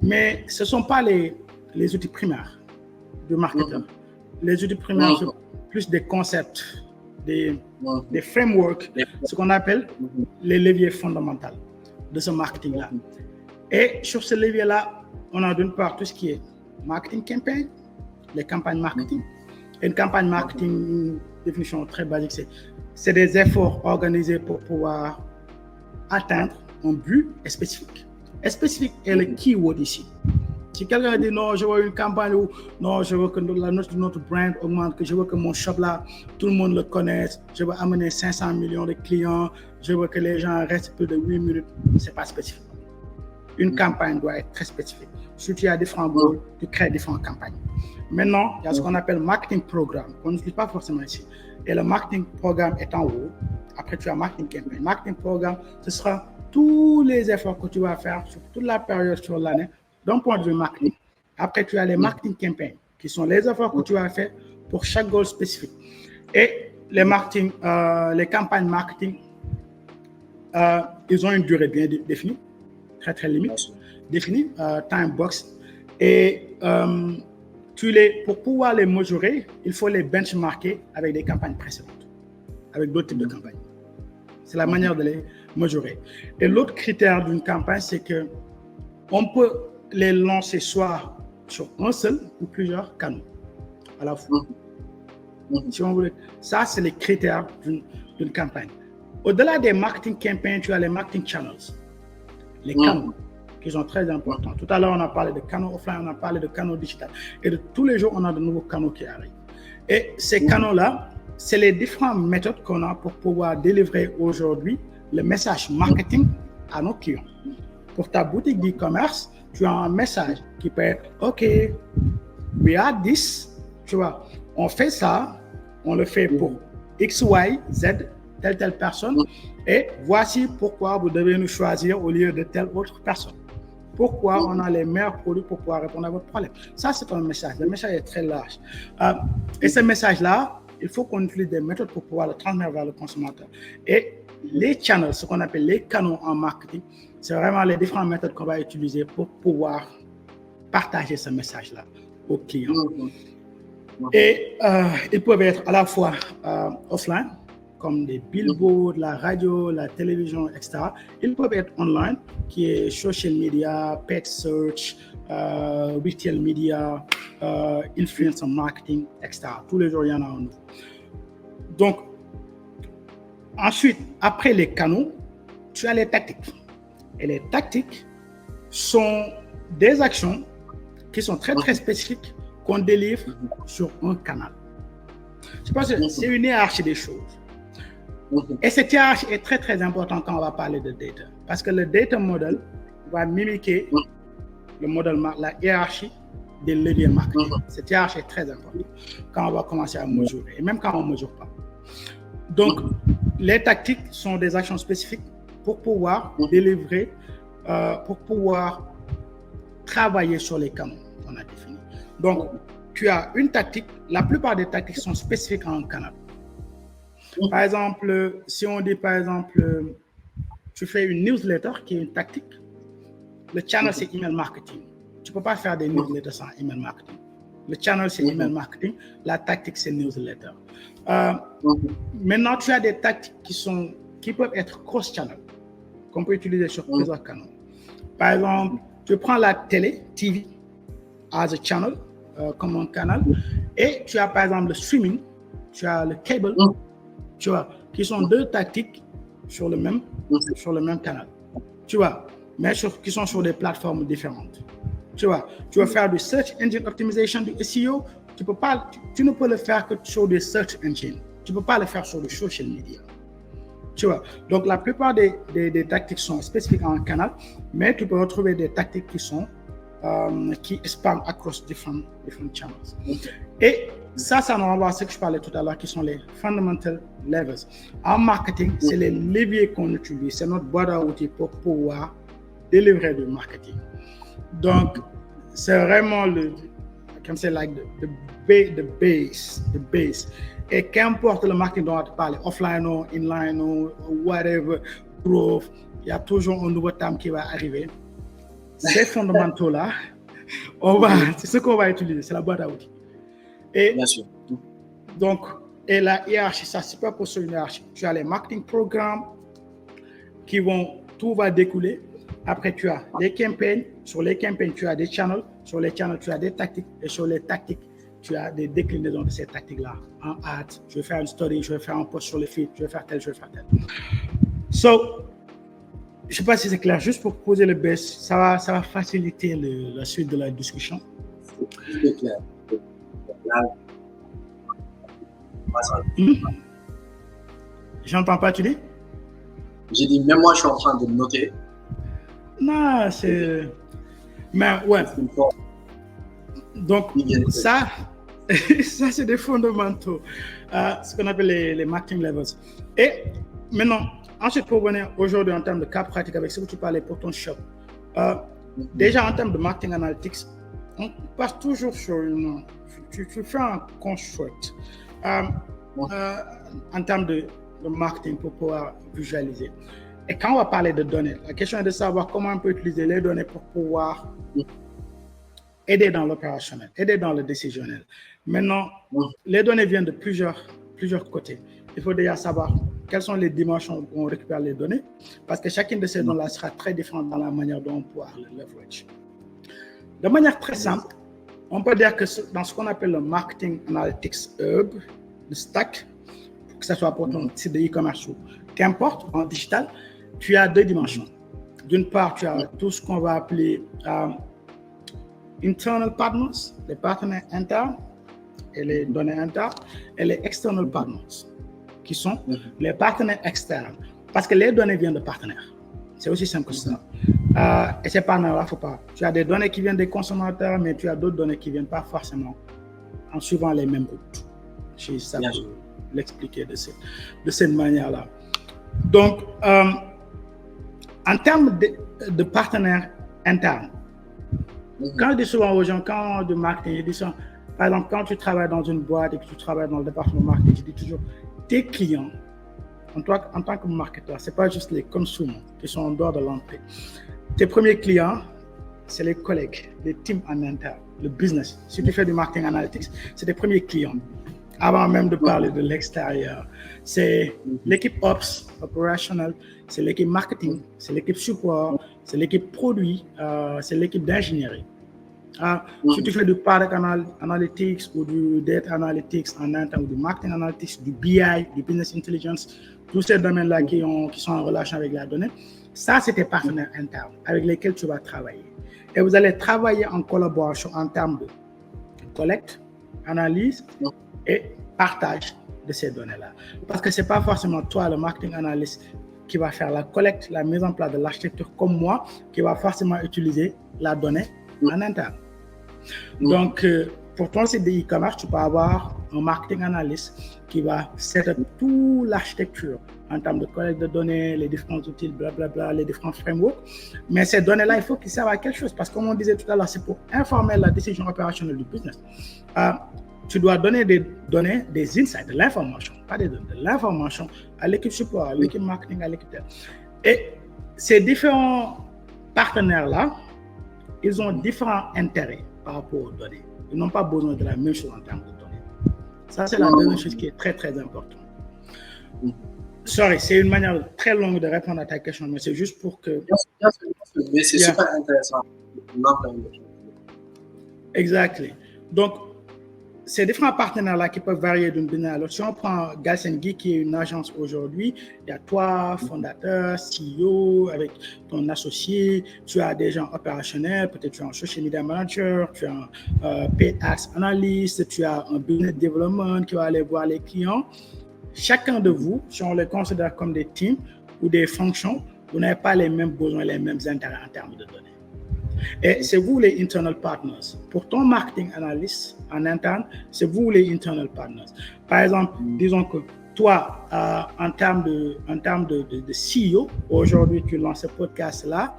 Speaker 1: Mais ce ne sont pas les outils primaires du marketeur. Les outils primaires, c'est plus des concepts, des frameworks, ce qu'on appelle les leviers fondamentaux de ce marketing-là. Et sur ce levier-là, on a d'une part tout ce qui est marketing campaign, les campagnes marketing. Et une campagne marketing, une définition très basique, c'est des efforts organisés pour pouvoir atteindre un but spécifique. Spécifique est le keyword ici. Si quelqu'un dit non, je veux une campagne ou non, je veux que la note de notre brand augmente, que je veux que mon shop là, tout le monde le connaisse, je veux amener 500 millions de clients, je veux que les gens restent plus de 8 minutes, c'est pas spécifique. Une campagne doit être très spécifique. Si tu as différents goals, tu crées différentes campagnes. Maintenant, il y a ce qu'on appelle marketing programme, qu'on n'utilise pas forcément ici. Et le marketing programme est en haut. Après, tu as marketing campaign. Marketing programme, ce sera tous les efforts que tu vas faire sur toute la période sur l'année, d'un point de vue marketing. Après, tu as les marketing campaigns, qui sont les efforts que tu vas faire pour chaque goal spécifique. Et les campagnes marketing, ils ont une durée bien définie, très limite, définie, time box. Et pour pouvoir les mesurer, il faut les benchmarker avec des campagnes précédentes, avec d'autres types de campagnes. C'est la manière de les mesurer. Et l'autre critère d'une campagne, c'est que on peut les lancer soit sur un seul ou plusieurs canaux à la fois. Si on voulait, ça, c'est les critères d'une campagne. Au-delà des marketing campaigns, tu as les marketing channels, les canaux qui sont très importants. Tout à l'heure, on a parlé de canaux offline, on a parlé de canaux digital. Et de tous les jours, on a de nouveaux canaux qui arrivent. Et ces canaux-là, c'est les différentes méthodes qu'on a pour pouvoir délivrer aujourd'hui le message marketing à nos clients. Pour ta boutique d'e-commerce, tu as un message qui peut être OK, we are this, tu vois, on fait ça, on le fait pour X, Y, Z, telle personne, et voici pourquoi vous devez nous choisir au lieu de telle autre personne. Pourquoi on a les meilleurs produits pour pouvoir répondre à votre problème. Ça, c'est un message. Le message est très large. Et ce message-là, il faut qu'on utilise des méthodes pour pouvoir le transmettre vers le consommateur. Et les channels, ce qu'on appelle les canaux en marketing, c'est vraiment les différentes méthodes qu'on va utiliser pour pouvoir partager ce message-là aux clients. Et ils peuvent être à la fois offline, comme des billboards, la radio, la télévision, etc. Ils peuvent être online, qui est social media, paid search, retail media, influencer marketing, etc. Tous les jours, il y en a un. Donc, ensuite, après les canaux, tu as les tactiques. Et les tactiques sont des actions qui sont très spécifiques qu'on délivre sur un canal. Je pense que c'est une hiérarchie des choses. Et cette hiérarchie est très importante quand on va parler de data. Parce que le data model va mimiquer le modèle, la hiérarchie des leviers marketing. Cette hiérarchie est très importante quand on va commencer à mesurer, et même quand on ne mesure pas. Donc, les tactiques sont des actions spécifiques pour pouvoir délivrer, pour pouvoir travailler sur les canaux qu'on a définis. Donc, tu as une tactique, la plupart des tactiques sont spécifiques à un canal. Par exemple, si on dit par exemple, tu fais une newsletter qui est une tactique. Le channel, c'est email marketing. Tu ne peux pas faire des newsletters sans email marketing. Le channel, c'est email marketing. La tactique, c'est newsletter. Maintenant, tu as des tactiques qui peuvent être cross-channel, qu'on peut utiliser sur plusieurs canaux. Par exemple, tu prends la télé, TV, as a channel, comme un canal, et tu as par exemple le streaming, tu as le cable, tu vois, qui sont deux tactiques sur le même canal, tu vois, mais qui sont sur des plateformes différentes. Tu vois, tu vas faire du search engine optimization, du SEO, tu ne peux le faire que sur des search engines, tu ne peux pas le faire sur le social media. Tu vois, donc la plupart des tactiques sont spécifiques à un canal, mais tu peux retrouver des tactiques qui span across different channels. Et ça nous renvoie à ce que je parlais tout à l'heure, qui sont les fundamental levers. En marketing, c'est les leviers qu'on utilise, c'est notre boîte à outils pour pouvoir délivrer du marketing. Donc, c'est vraiment the base. Et qu'importe le marketing dont on te parle, offline ou inline ou whatever, growth, il y a toujours un nouveau terme qui va arriver. Ces fondamentaux-là, c'est ce qu'on va utiliser, c'est la boîte à outils. Et
Speaker 2: bien sûr.
Speaker 1: Donc, et la hiérarchie, ça c'est pas pour une hiérarchie. Tu as les marketing programmes tout va découler. Après, tu as des campagnes. Sur les campagnes, tu as des channels. Sur les channels, tu as des tactiques. Et sur les tactiques, tu as des déclinaisons de ces tactiques-là. En ads, je vais faire une story, je vais faire un post sur le feed, je vais faire tel. So, je ne sais pas si c'est clair. Juste pour poser le base, ça va faciliter la suite de la discussion.
Speaker 2: C'est clair.
Speaker 1: J'entends pas, tu dis?
Speaker 2: J'ai dit, même moi, je suis en train de noter.
Speaker 1: Non, c'est... Mais ouais. Donc, ça c'est des fondamentaux. Ce qu'on appelle les marketing levels. Et maintenant, ensuite, pour venir aujourd'hui en termes de cas pratique avec ce que tu parlais pour ton shop. Déjà, en termes de marketing analytics, on passe toujours sur tu fais un construct en termes de marketing pour pouvoir visualiser. Et quand on va parler de données, la question est de savoir comment on peut utiliser les données pour pouvoir aider dans l'opérationnel, aider dans le décisionnel. Maintenant, les données viennent de plusieurs côtés. Il faut déjà savoir quelles sont les dimensions où on récupère les données, parce que chacune de ces données-là sera très différente dans la manière dont on pourra le leverage. De manière très simple, on peut dire que dans ce qu'on appelle le marketing analytics hub, le stack, que ce soit pour ton site de e-commerce ou qu'importe, en digital, tu as deux dimensions. D'une part, tu as tout ce qu'on va appeler internal partners, les partenaires internes et les données internes, et les external partners, qui sont les partenaires externes. Parce que les données viennent de partenaires. C'est aussi simple que ça. Et ces partenaires-là, il ne faut pas. Tu as des données qui viennent des consommateurs, mais tu as d'autres données qui ne viennent pas forcément en suivant les mêmes routes. Je sais pas l'expliquer de cette manière-là. Donc, en termes de partenaires internes, quand je dis souvent aux gens, quand de marketing, je dis souvent, par exemple, quand tu travailles dans une boîte et que tu travailles dans le département marketing, je dis toujours, tes clients, en tant que marketeur, ce n'est pas juste les consommateurs qui sont en dehors de l'entrée. Tes premiers clients, c'est les collègues, les teams en interne, le business. Si tu fais du marketing analytics, c'est tes premiers clients. Avant même de parler de l'extérieur, c'est l'équipe Ops, opérationnelle, c'est l'équipe marketing, c'est l'équipe support, c'est l'équipe produit, c'est l'équipe d'ingénierie. Si tu fais du product analytics ou du data analytics en interne ou du marketing analytics, du BI, du business intelligence, tous ces domaines-là qui sont en relation avec la donnée, ça c'est tes partenaires internes avec lesquels tu vas travailler. Et vous allez travailler en collaboration en termes de collecte, analyse et partage de ces données-là. Parce que ce n'est pas forcément toi, le marketing analyst, qui va faire la collecte, la mise en place de l'architecture comme moi, qui va forcément utiliser la donnée en interne. Donc, pour ton site de e-commerce, tu peux avoir un marketing analyst qui va setup toute l'architecture en termes de collecte de données, les différents outils, blablabla, les différents frameworks. Mais ces données-là, il faut qu'ils servent à quelque chose parce que, comme on disait tout à l'heure, c'est pour informer la décision opérationnelle du business. Tu dois donner des données, des insights, de l'information, pas des données, de l'information à l'équipe support, à l'équipe marketing, à l'équipe telle. Et ces différents partenaires-là, ils ont différents intérêts par rapport aux données. Ils n'ont pas besoin de la même chose en termes de données. Ça, c'est la deuxième chose qui est très, très importante. Sorry, c'est une manière très longue de répondre à ta question, mais c'est juste pour que...
Speaker 2: Mais c'est super intéressant.
Speaker 1: Exactly. Donc, ces différents partenaires-là qui peuvent varier d'une business à l'autre. Si on prend Galsengi, qui est une agence aujourd'hui, il y a toi, fondateur, CEO, avec ton associé, tu as des gens opérationnels, peut-être tu as un social media manager, tu as un paid ads analyst, tu as un business development qui va aller voir les clients. Chacun de vous, si on les considère comme des teams ou des fonctions, vous n'avez pas les mêmes besoins, les mêmes intérêts en termes de données. Et c'est vous les internal partners. Pour ton marketing analyst en interne, c'est vous les internal partners. Par exemple, disons que toi, en termes de CEO, aujourd'hui tu lances ce podcast-là,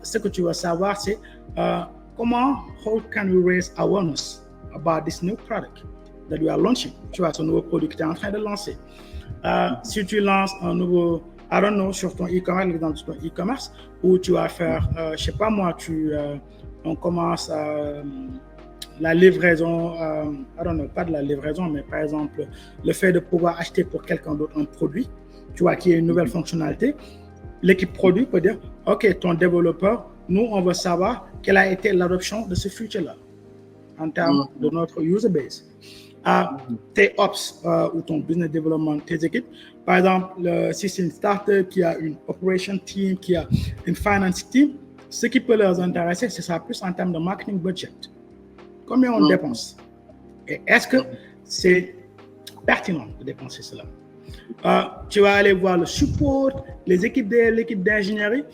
Speaker 1: ce que tu vas savoir, c'est how can we raise awareness about this new product that we are launching. Tu vois, ce nouveau produit que tu es en train de lancer. Si tu lances un nouveau, I don't know, sur ton e-commerce, dans ton e-commerce, où tu vas faire, je sais pas moi, on commence la livraison, I don't know, pas de la livraison, mais par exemple, le fait de pouvoir acheter pour quelqu'un d'autre un produit, tu vois, qui est une nouvelle fonctionnalité. L'équipe produit peut dire, OK, ton développeur, nous, on veut savoir quelle a été l'adoption de ce feature-là en termes de notre user base. Tes ops ou ton business development, tes équipes. Par exemple, si c'est une startup qui a une operation team, qui a une finance team, ce qui peut leur intéresser, c'est ça plus en termes de marketing budget. Combien on dépense? Et est-ce que c'est pertinent de dépenser cela? Tu vas aller voir le support, l'équipe d'ingénierie.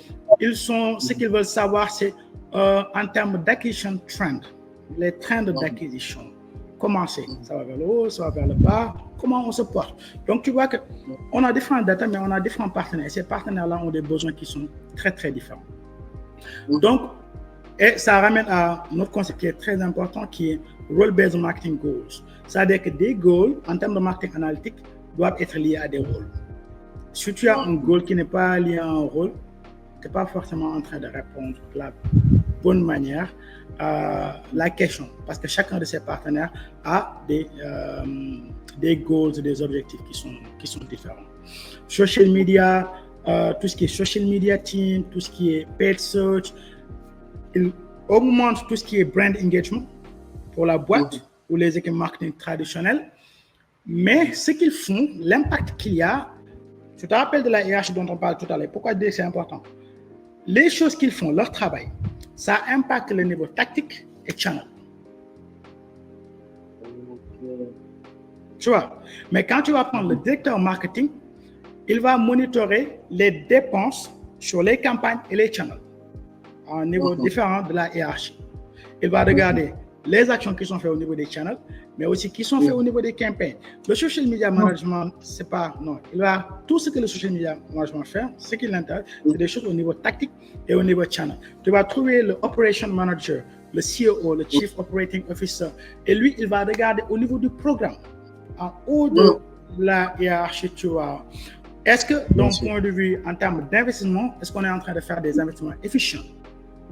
Speaker 1: Ce qu'ils veulent savoir, c'est en termes d'acquisition trend, les trends d'acquisition. Comment c'est? Ça va vers le haut, ça va vers le bas. Comment on se porte? Donc, tu vois qu'on a différents data, mais on a différents partenaires. Ces partenaires-là ont des besoins qui sont très, très différents. Donc, et ça ramène à un autre concept qui est très important, qui est role-based marketing goals. C'est-à-dire que des goals, en termes de marketing analytique, doivent être liés à des rôles. Si tu as un goal qui n'est pas lié à un rôle, tu n'es pas forcément en train de répondre de la bonne manière à la question, parce que chacun de ces partenaires a des goals et des objectifs qui sont différents. Social media, tout ce qui est social media team, tout ce qui est paid search, il augmente tout ce qui est brand engagement pour la boîte ou les équipes marketing traditionnelles. Mais ce qu'ils font, l'impact qu'il y a, tu te rappelles de la hiérarchie dont on parle tout à l'heure, pourquoi dire que c'est important? Les choses qu'ils font, leur travail, ça impacte le niveau tactique et channel. Tu vois? Mais quand tu vas prendre le directeur marketing, il va monitorer les dépenses sur les campagnes et les channels à un niveau différent de la hiérarchie. Il va regarder les actions qui sont faites au niveau des channels, mais aussi qui sont faites au niveau des campagnes. Le social media management, c'est pas, non. Il va, tout ce que le social media management fait, ce qui l'intéresse, c'est des choses au niveau tactique et au niveau channel. Tu vas trouver le operation manager, le CEO, le chief operating officer, et lui, il va regarder au niveau du programme, en haut de la hiérarchie, tu vois. Est-ce que, d'un point de vue, en termes d'investissement, est-ce qu'on est en train de faire des investissements efficients?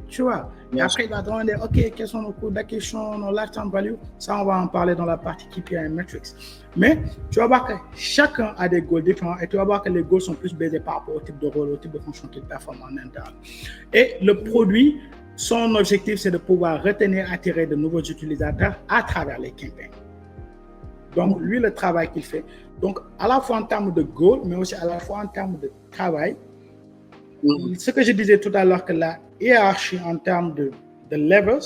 Speaker 1: Tu vois, et après il va demander, OK, quels sont nos coûts d'acquisition, nos lifetime value, ça on va en parler dans la partie KPI Metrics. Mais tu vas voir que chacun a des goals différents et tu vas voir que les goals sont plus basés par rapport au type de rôle, au type de fonction qu'il performe en interne. Et le produit, son objectif, c'est de pouvoir retenir, attirer de nouveaux utilisateurs à travers les campagnes. Donc lui, le travail qu'il fait, donc à la fois en termes de goals, mais aussi à la fois en termes de travail, ce que je disais tout à l'heure, que la hiérarchie en termes de levels,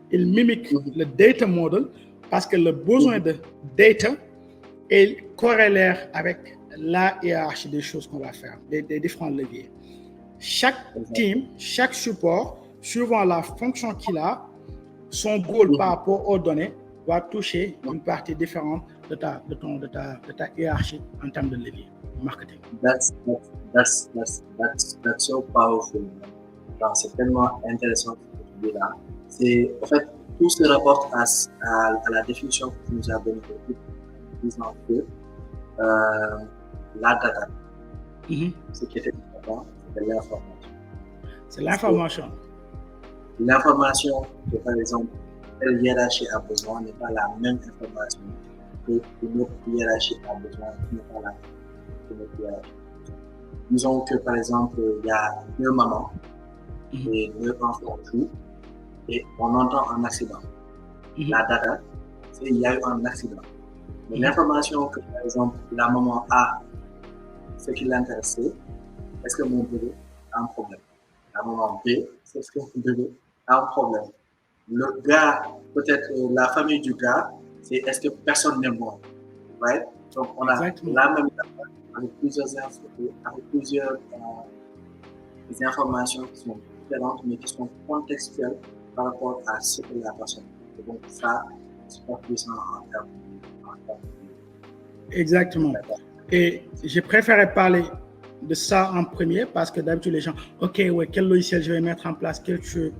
Speaker 1: il mimique le data model parce que le besoin de data est corrélaire avec la hiérarchie des choses qu'on va faire, des différents leviers. Chaque team, chaque support, suivant la fonction qu'il a, son goal par rapport aux données va toucher une partie différente de ta hiérarchie en termes de levier marketing.
Speaker 2: That's so powerful. C'est tellement intéressant ce que tu dis là. En fait, tout se rapporte à la définition que tu nous as donnée disant que la data, ce qui était important, de l'information.
Speaker 1: C'est l'information.
Speaker 2: L'information que, par exemple, telle hiérarchie a besoin n'est pas la même information que une autre hiérarchie a besoin, n'est pas la même que une autre hiérarchie. Disons que, par exemple, il y a 2 mamans et 2 enfants jouent et on entend un accident. La data, c'est qu'il y a eu un accident. Mais l'information que, par exemple, la maman a, ce qui l'intéresse, est-ce que mon bébé a un problème? La maman B, c'est est-ce que mon bébé a un problème? Le gars, peut-être la famille du gars, c'est est-ce que personne n'est mort? Right? Donc, on a la même data avec plusieurs infos, avec plusieurs informations qui sont différentes, mais qui sont contextuelles par rapport à ce que la personne fait. Donc, ça, c'est pas puissant en termes de...
Speaker 1: Exactement. Et j'ai préféré parler de ça en premier parce que d'habitude, les gens, OK, ouais, quel logiciel je vais mettre en place, quel truc.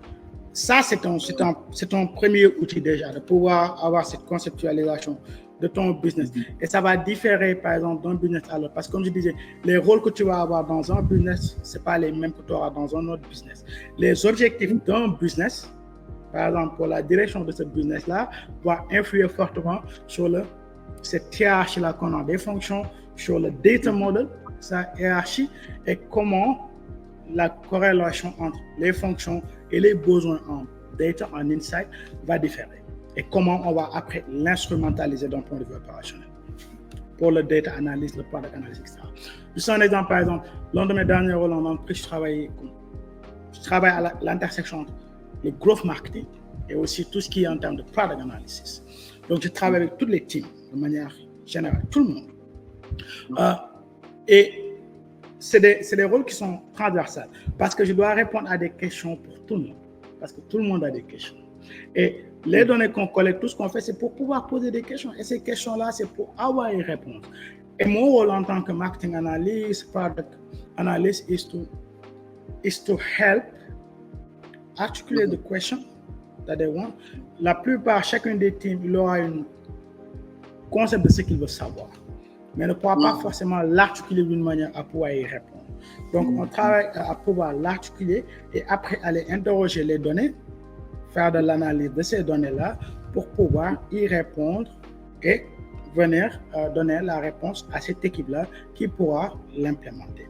Speaker 1: Ça, c'est ton premier outil déjà, de pouvoir avoir cette conceptualisation de ton business. Et ça va différer, par exemple, d'un business à l'autre. Parce que comme je disais, les rôles que tu vas avoir dans un business, ce n'est pas les mêmes que tu auras dans un autre business. Les objectifs d'un business, par exemple, pour la direction de ce business-là, vont influer fortement sur cette hiérarchie-là qu'on a des fonctions, sur le data model, sa hiérarchie, et comment la corrélation entre les fonctions et les besoins en data, en insight, va différer. Et comment on va après l'instrumentaliser d'un point de vue opérationnel. Pour le data analyst, le product analyst, etc. Juste un exemple, par exemple, l'un de mes derniers rôles en entreprise, je travaille à l'intersection entre le growth marketing et aussi tout ce qui est en termes de product analysis. Donc, je travaille avec toutes les teams de manière générale, tout le monde. Et c'est des rôles qui sont transversales parce que je dois répondre à des questions pour tout le monde. Parce que tout le monde a des questions. Et les données qu'on collecte, tout ce qu'on fait, c'est pour pouvoir poser des questions. Et ces questions-là, c'est pour avoir une réponse. Et mon rôle en tant que marketing analyst, product analyst, is to help articulate the question that they want. La plupart, chacune des teams, il aura un concept de ce qu'il veut savoir, mais ne pourra pas forcément l'articuler d'une manière à pouvoir y répondre. Donc, on travaille à pouvoir l'articuler et après aller interroger les données, faire de l'analyse de ces données-là pour pouvoir y répondre et venir donner la réponse à cette équipe-là qui pourra l'implémenter.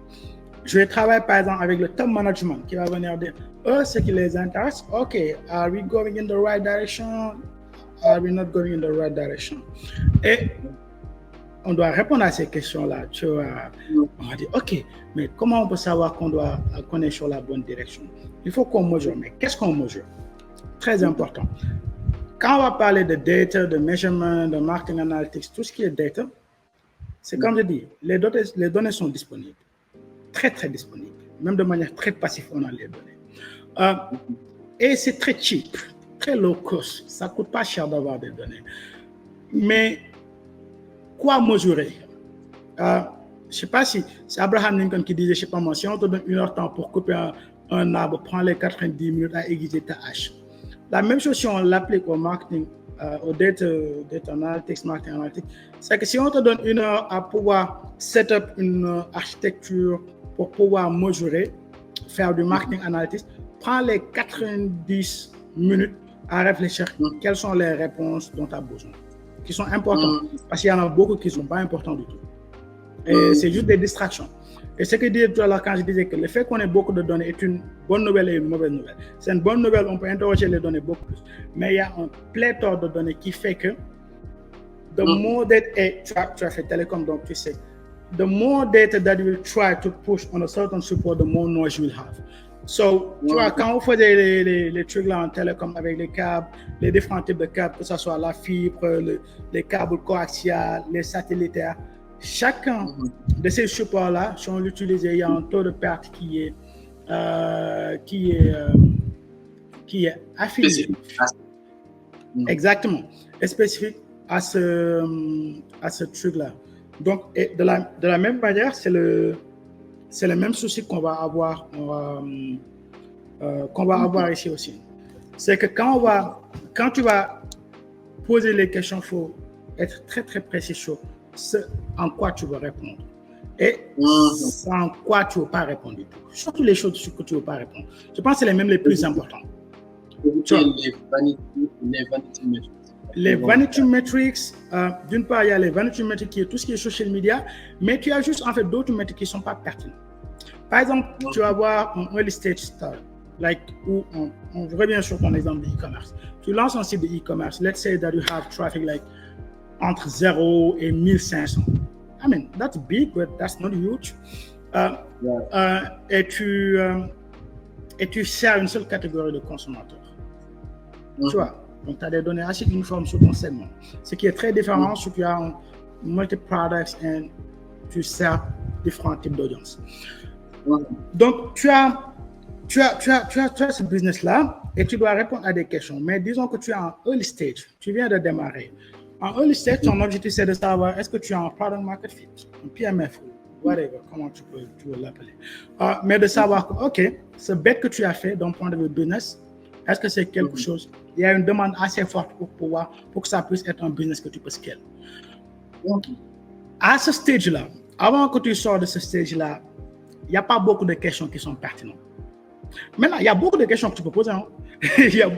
Speaker 1: Je vais travailler par exemple avec le top management qui va venir dire ce qui les intéresse. OK, are we going in the right direction? Are we not going in the right direction? Et on doit répondre à ces questions-là. Tu vois, on va dire, OK, mais comment on peut savoir qu'on est sur la bonne direction? Il faut qu'on mesure. Mais qu'est-ce qu'on mesure? Très important. Quand on va parler de data, de measurement, de marketing analytics, tout ce qui est data, c'est comme je dis, les données sont disponibles. Très, très disponibles. Même de manière très passive, on a les données. Et c'est très cheap, très low cost. Ça ne coûte pas cher d'avoir des données. Mais quoi mesurer? Je ne sais pas si c'est Abraham Lincoln qui disait, je ne sais pas moi, si on te donne 1 heure de temps pour couper un arbre, prends les 90 minutes à aiguiser ta hache. La même chose si on l'applique au marketing, au data analytics, marketing analytics, c'est que si on te donne 1 heure à pouvoir set up une architecture pour pouvoir mesurer, faire du marketing analytics, prends les 90 minutes à réfléchir quelles sont les réponses dont tu as besoin, qui sont importantes, parce qu'il y en a beaucoup qui ne sont pas importants du tout. Et c'est juste des distractions. Et ce que je disais tout à l'heure quand je disais que le fait qu'on ait beaucoup de données est une bonne nouvelle et une mauvaise nouvelle. C'est une bonne nouvelle, on peut interroger les données beaucoup plus. Mais il y a un pléthore de données qui fait que the more data, et tu as fait télécom, donc tu sais, the more data that you will try to push on a certain support, the more noise you will have. So, tu vois, quand on faisait les trucs là en télécom avec les câbles, les différents types de câbles, que ce soit la fibre, les câbles coaxiales, les satellitaires, chacun de ces supports-là, si on l'utilise, il y a un taux de perte qui est affilié. Exactement. Et spécifique à ce truc-là. Donc, et de la même manière, c'est le même souci qu'on va avoir, avoir ici aussi. C'est que quand tu vas poser les questions, il faut être très, très précis sur ce en quoi tu veux répondre. et sans quoi tu ne veux pas répondre du tout. Surtout les choses sur que tu ne veux pas répondre. Je pense que c'est les mêmes les plus importants. Les vanity metrics, d'une part, il y a les vanity metrics qui est tout ce qui est social media, mais tu as juste en fait d'autres métriques qui ne sont pas pertinents. Par exemple, tu vas voir un early stage start, like, où on revient sur ton exemple de e-commerce. Tu lances un site de e-commerce, let's say that you have traffic like entre 0 et 1500. I mean, that's big, but that's not huge. Et tu sers une seule catégorie de consommateurs. Tu vois, donc tu as des données assez uniformes sur ton segment. Ce qui est très différent, c'est que tu as multi-products et tu sers différents types d'audience. Donc, tu as ce business-là et tu dois répondre à des questions. Mais disons que tu es en early stage, tu viens de démarrer. En early stage, ton objectif, c'est de savoir est-ce que tu as un product market fit, un PMF, whatever, comment tu veux l'appeler. Mais de savoir que, OK, ce bet que tu as fait d'un point de vue business, est-ce que c'est quelque chose, il y a une demande assez forte pour que ça puisse être un business que tu peux scaler. À ce stage-là, avant que tu sors de ce stage-là, il n'y a pas beaucoup de questions qui sont pertinentes. Maintenant, il y a beaucoup de questions que tu peux poser. Hein? Il y a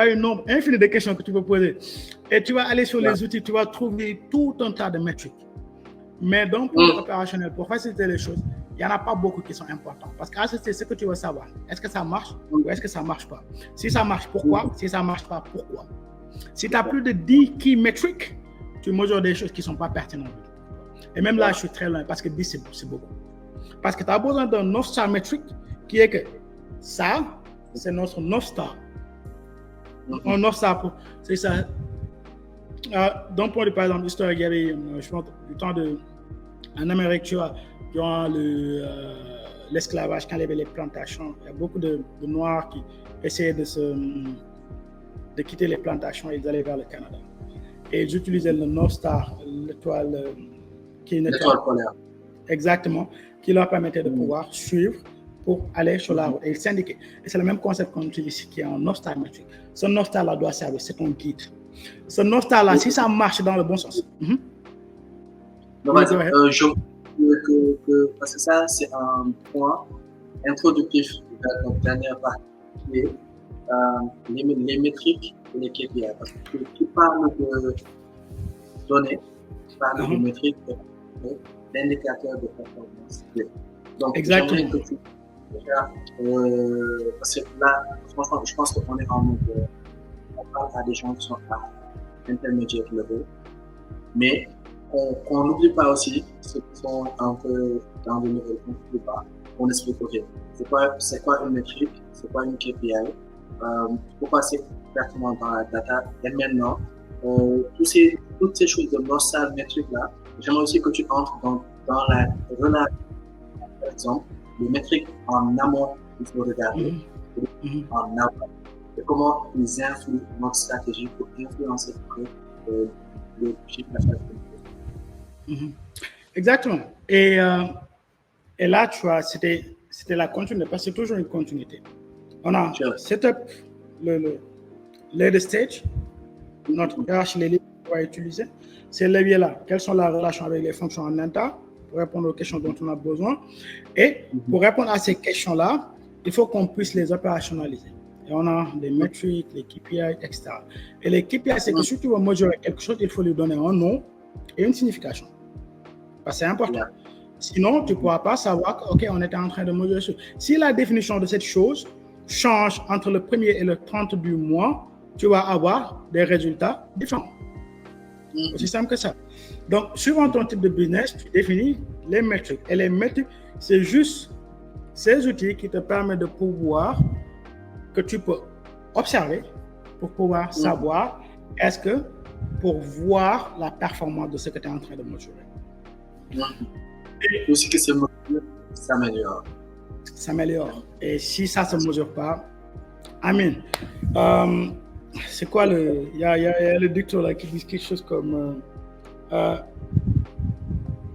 Speaker 1: un nombre infini de questions que tu peux poser. Et tu vas aller sur les outils, tu vas trouver tout un tas de métriques. Mais d'un point de vue opérationnel, pour faciliter les choses, il n'y en a pas beaucoup qui sont importants. Parce qu'à ce stade, c'est ce que tu veux savoir. Est-ce que ça marche ou est-ce que ça ne marche pas? Si ça marche, pourquoi? Si ça ne marche pas, pourquoi? Si tu as plus de 10 key metrics, tu mesures des choses qui ne sont pas pertinentes. Et même là, je suis très loin parce que 10, c'est beaucoup. Parce que tu as besoin d'un North Star metric qui est que ça, c'est notre North Star. Un North Star, c'est ça. D'un point de vue, par exemple, historique, il y avait, je pense, du temps en Amérique, tu vois, durant l'esclavage, quand il y avait les plantations, il y a beaucoup de Noirs qui essayaient de quitter les plantations et d'aller vers le Canada. Et ils utilisaient le North Star, l'étoile qui est une étoile
Speaker 2: polaire.
Speaker 1: Exactement, qui leur permettait de pouvoir suivre pour aller sur la route et s'indiquer. Et c'est le même concept qu'on utilise ici, qui est un North Star metric. Ce North Star-là doit servir, c'est ton guide. Ce North Star-là, si ça marche dans le bon sens.
Speaker 2: Parce que ça, c'est un point introductif de notre dernière partie, qui est les métriques et les KPI. Parce que tu parles de données, tu parles de métriques, d'indicateurs de performance. Donc,
Speaker 1: exactement.
Speaker 2: Que tu, parce que là, franchement, je pense qu'on est en mode, on parle à des gens qui sont à intermédiaire level, mais on n'oublie pas aussi ceux qui sont un peu dans le niveau qu'on n'oublie pas. On explique, OK, c'est quoi une métrique, c'est quoi une KPI, pourquoi c'est pertinent dans la data, et maintenant, toutes ces choses de North Star métriques-là, j'aimerais aussi que tu entres dans la relation. Par exemple, les métriques en amont, il faut regarder en amont. Et comment ils influent notre stratégie pour influencer le chiffre d'affaires.
Speaker 1: Exactement. Et là, tu vois, c'était la continuité, parce que c'est toujours une continuité. On a setup, le later stage, notre RH, les livres qu'on va utiliser. Ces leviers-là, quelles sont les relations avec les fonctions en interne pour répondre aux questions dont on a besoin. Et pour répondre à ces questions-là, il faut qu'on puisse les opérationnaliser. Et on a des métriques, les KPI, etc. Et les KPI, c'est que si tu veux mesurer quelque chose, il faut lui donner un nom et une signification. Parce que c'est important. Sinon, tu ne pourras pas savoir que, OK, on était en train de mesurer ça. Si la définition de cette chose change entre le 1er et le 30 du mois, tu vas avoir des résultats différents. Aussi simple que ça. Donc, suivant ton type de business, tu définis les métriques. Et les métriques, c'est juste ces outils qui te permettent de pouvoir, que tu peux observer pour pouvoir savoir est-ce que, pour voir la performance de ce que tu es en train de mesurer.
Speaker 2: Et aussi que c'est mesuré, ça s'améliore.
Speaker 1: Ça s'améliore. Et si ça ne se mesure pas, amen. C'est quoi il y a le dicton là qui dit quelque chose comme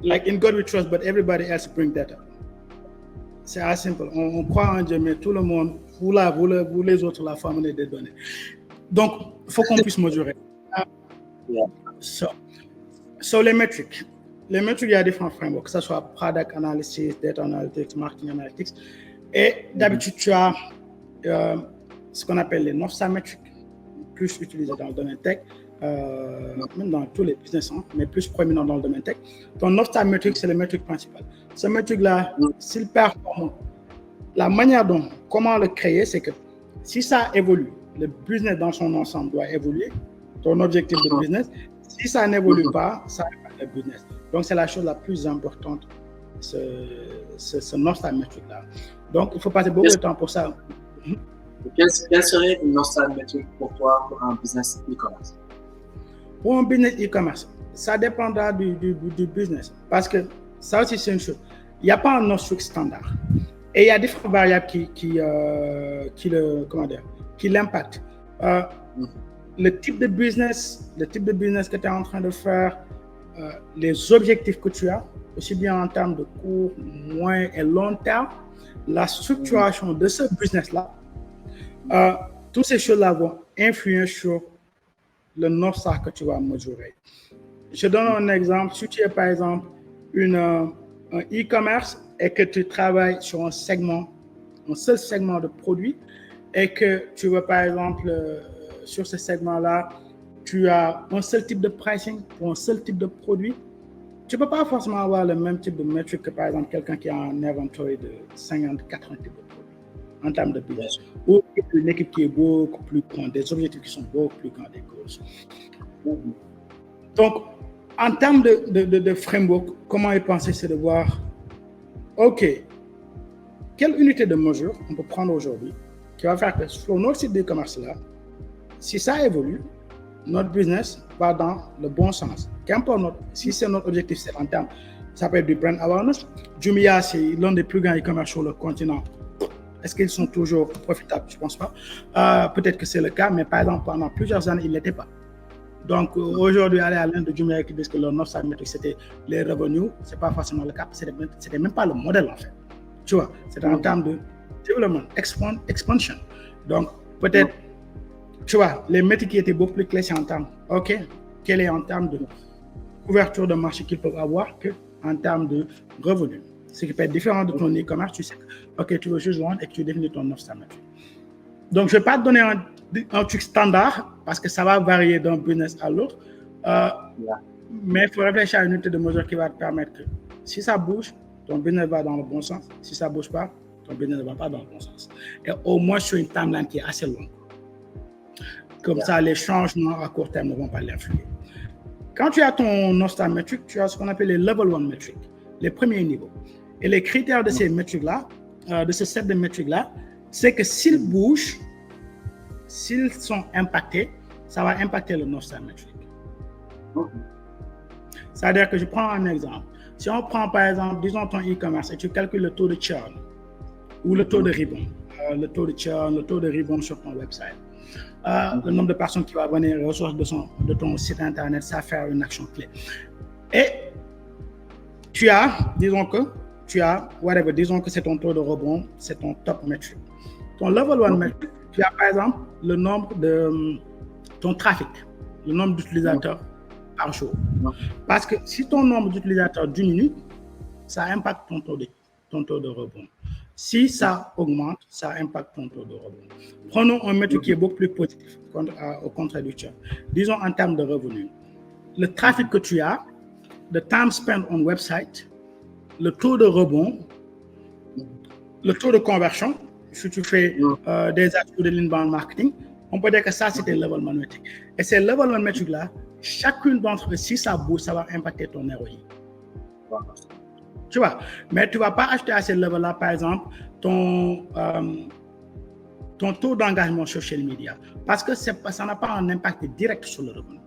Speaker 1: like in God we trust, but everybody else bring data. C'est assez simple. On croit en Dieu, mais tout le monde, vous les autres, la famille des données. Donc, il faut qu'on puisse mesurer. So les métriques. les métriques, il y a différents frameworks, que ce soit product analysis, data analytics, marketing analytics. Et d'habitude, tu as ce qu'on appelle les North Star metrics, plus utilisés dans le domaine tech, même dans tous les business, mais plus proéminents dans le domaine tech. Ton North Star metric, c'est le métrique principal. Ce métrique-là, s'il performe, la manière dont, comment le créer, c'est que si ça évolue, le business dans son ensemble doit évoluer, ton objectif de business. Si ça n'évolue pas, ça impacte le business. Donc, c'est la chose la plus importante, ce North Star metric-là. Donc, il faut passer beaucoup de temps pour ça.
Speaker 3: Quel serait une North Star metric pour toi pour un business e-commerce?
Speaker 1: Pour un business e-commerce, ça dépendra du business. Parce que ça aussi, c'est une chose. Il n'y a pas un North Star standard. Et il y a différentes variables qui l'impactent. Le type de business que tu es en train de faire, les objectifs que tu as, aussi bien en termes de court, moyen et long terme, la structuration de ce business-là, toutes ces choses-là vont influer sur le North Star que tu vas mesurer. Je donne un exemple. Si tu es par exemple un e-commerce et que tu travailles sur un seul segment de produits et que tu veux par exemple sur ce segment-là, tu as un seul type de pricing pour un seul type de produit, tu ne peux pas forcément avoir le même type de métrique que par exemple quelqu'un qui a un inventory de 50, 80 types de produits en termes de business. Ou une équipe qui est beaucoup plus grande, des objectifs qui sont beaucoup plus grands, des causes. Donc, en termes de framework, comment y penser, c'est de voir, OK, quelle unité de mesure on peut prendre aujourd'hui qui va faire que sur notre site d'e-commerce-là, si ça évolue, notre business va dans le bon sens. Qu'importe si c'est notre objectif, c'est en termes, ça peut être du brand awareness. Jumia, c'est l'un des plus grands e-commerce sur le continent. Est-ce qu'ils sont toujours profitables? Je ne pense pas. Peut-être que c'est le cas, mais par exemple, pendant plusieurs années, ils ne l'étaient pas. Donc, aujourd'hui, aller à l'un de Jumia qui disent que leur North Star metric, c'était les revenus, ce n'est pas forcément le cas. Ce n'était même pas le modèle, en fait. Tu vois, c'était en termes de développement, expansion. Donc, peut-être, tu vois, les métiers qui étaient beaucoup plus clairs, c'est en termes, OK, quel est en termes de couverture de marché qu'ils peuvent avoir qu'en termes de revenus. Ce qui peut être différent de ton e-commerce, tu sais, OK, tu veux juste vendre et que tu définis ton North Star metric. Donc, je ne vais pas te donner un truc standard parce que ça va varier d'un business à l'autre. Mais il faut réfléchir à une unité de mesure qui va te permettre que si ça bouge, ton business va dans le bon sens. Si ça ne bouge pas, ton business ne va pas dans le bon sens. Et au moins sur une timeline qui est assez longue. Comme ça, les changements à court terme ne vont pas l'influer. Quand tu as ton North Star metric, tu as ce qu'on appelle les level 1 metrics, les premiers niveaux. Et les critères de ces métriques-là, de ce set de métriques-là, c'est que s'ils bougent, s'ils sont impactés, ça va impacter le North Star metric. C'est-à-dire que je prends un exemple. Si on prend par exemple, disons ton e-commerce et tu calcules le taux de churn ou le taux de rebound, le taux de churn, le taux de rebound sur ton website, le nombre de personnes qui vont venir aux ressources de ton site internet, ça va faire une action clé. Et tu as, disons que c'est ton taux de rebond, c'est ton top metric. Ton level 1 metric, tu as par exemple le nombre de ton trafic, le nombre d'utilisateurs par jour. Parce que si ton nombre d'utilisateurs diminue, ça impacte ton taux de rebond. Si ça augmente, ça impacte ton taux de rebond. Prenons un métrique qui est beaucoup plus positif au contraire du churn. Disons en termes de revenus. Le trafic que tu as, le time spent on website, le taux de rebond, le taux de conversion, si tu fais des actions de l'inbound marketing, on peut dire que ça, c'est un level 1 metric. Et ces level 1 metrics-là, chacune d'entre eux, si ça bouge, ça va impacter ton ROI. Tu vois, mais tu ne vas pas acheter à ces levels-là, par exemple, ton taux d'engagement sur social media, parce que ça n'a pas un impact direct sur le revenu.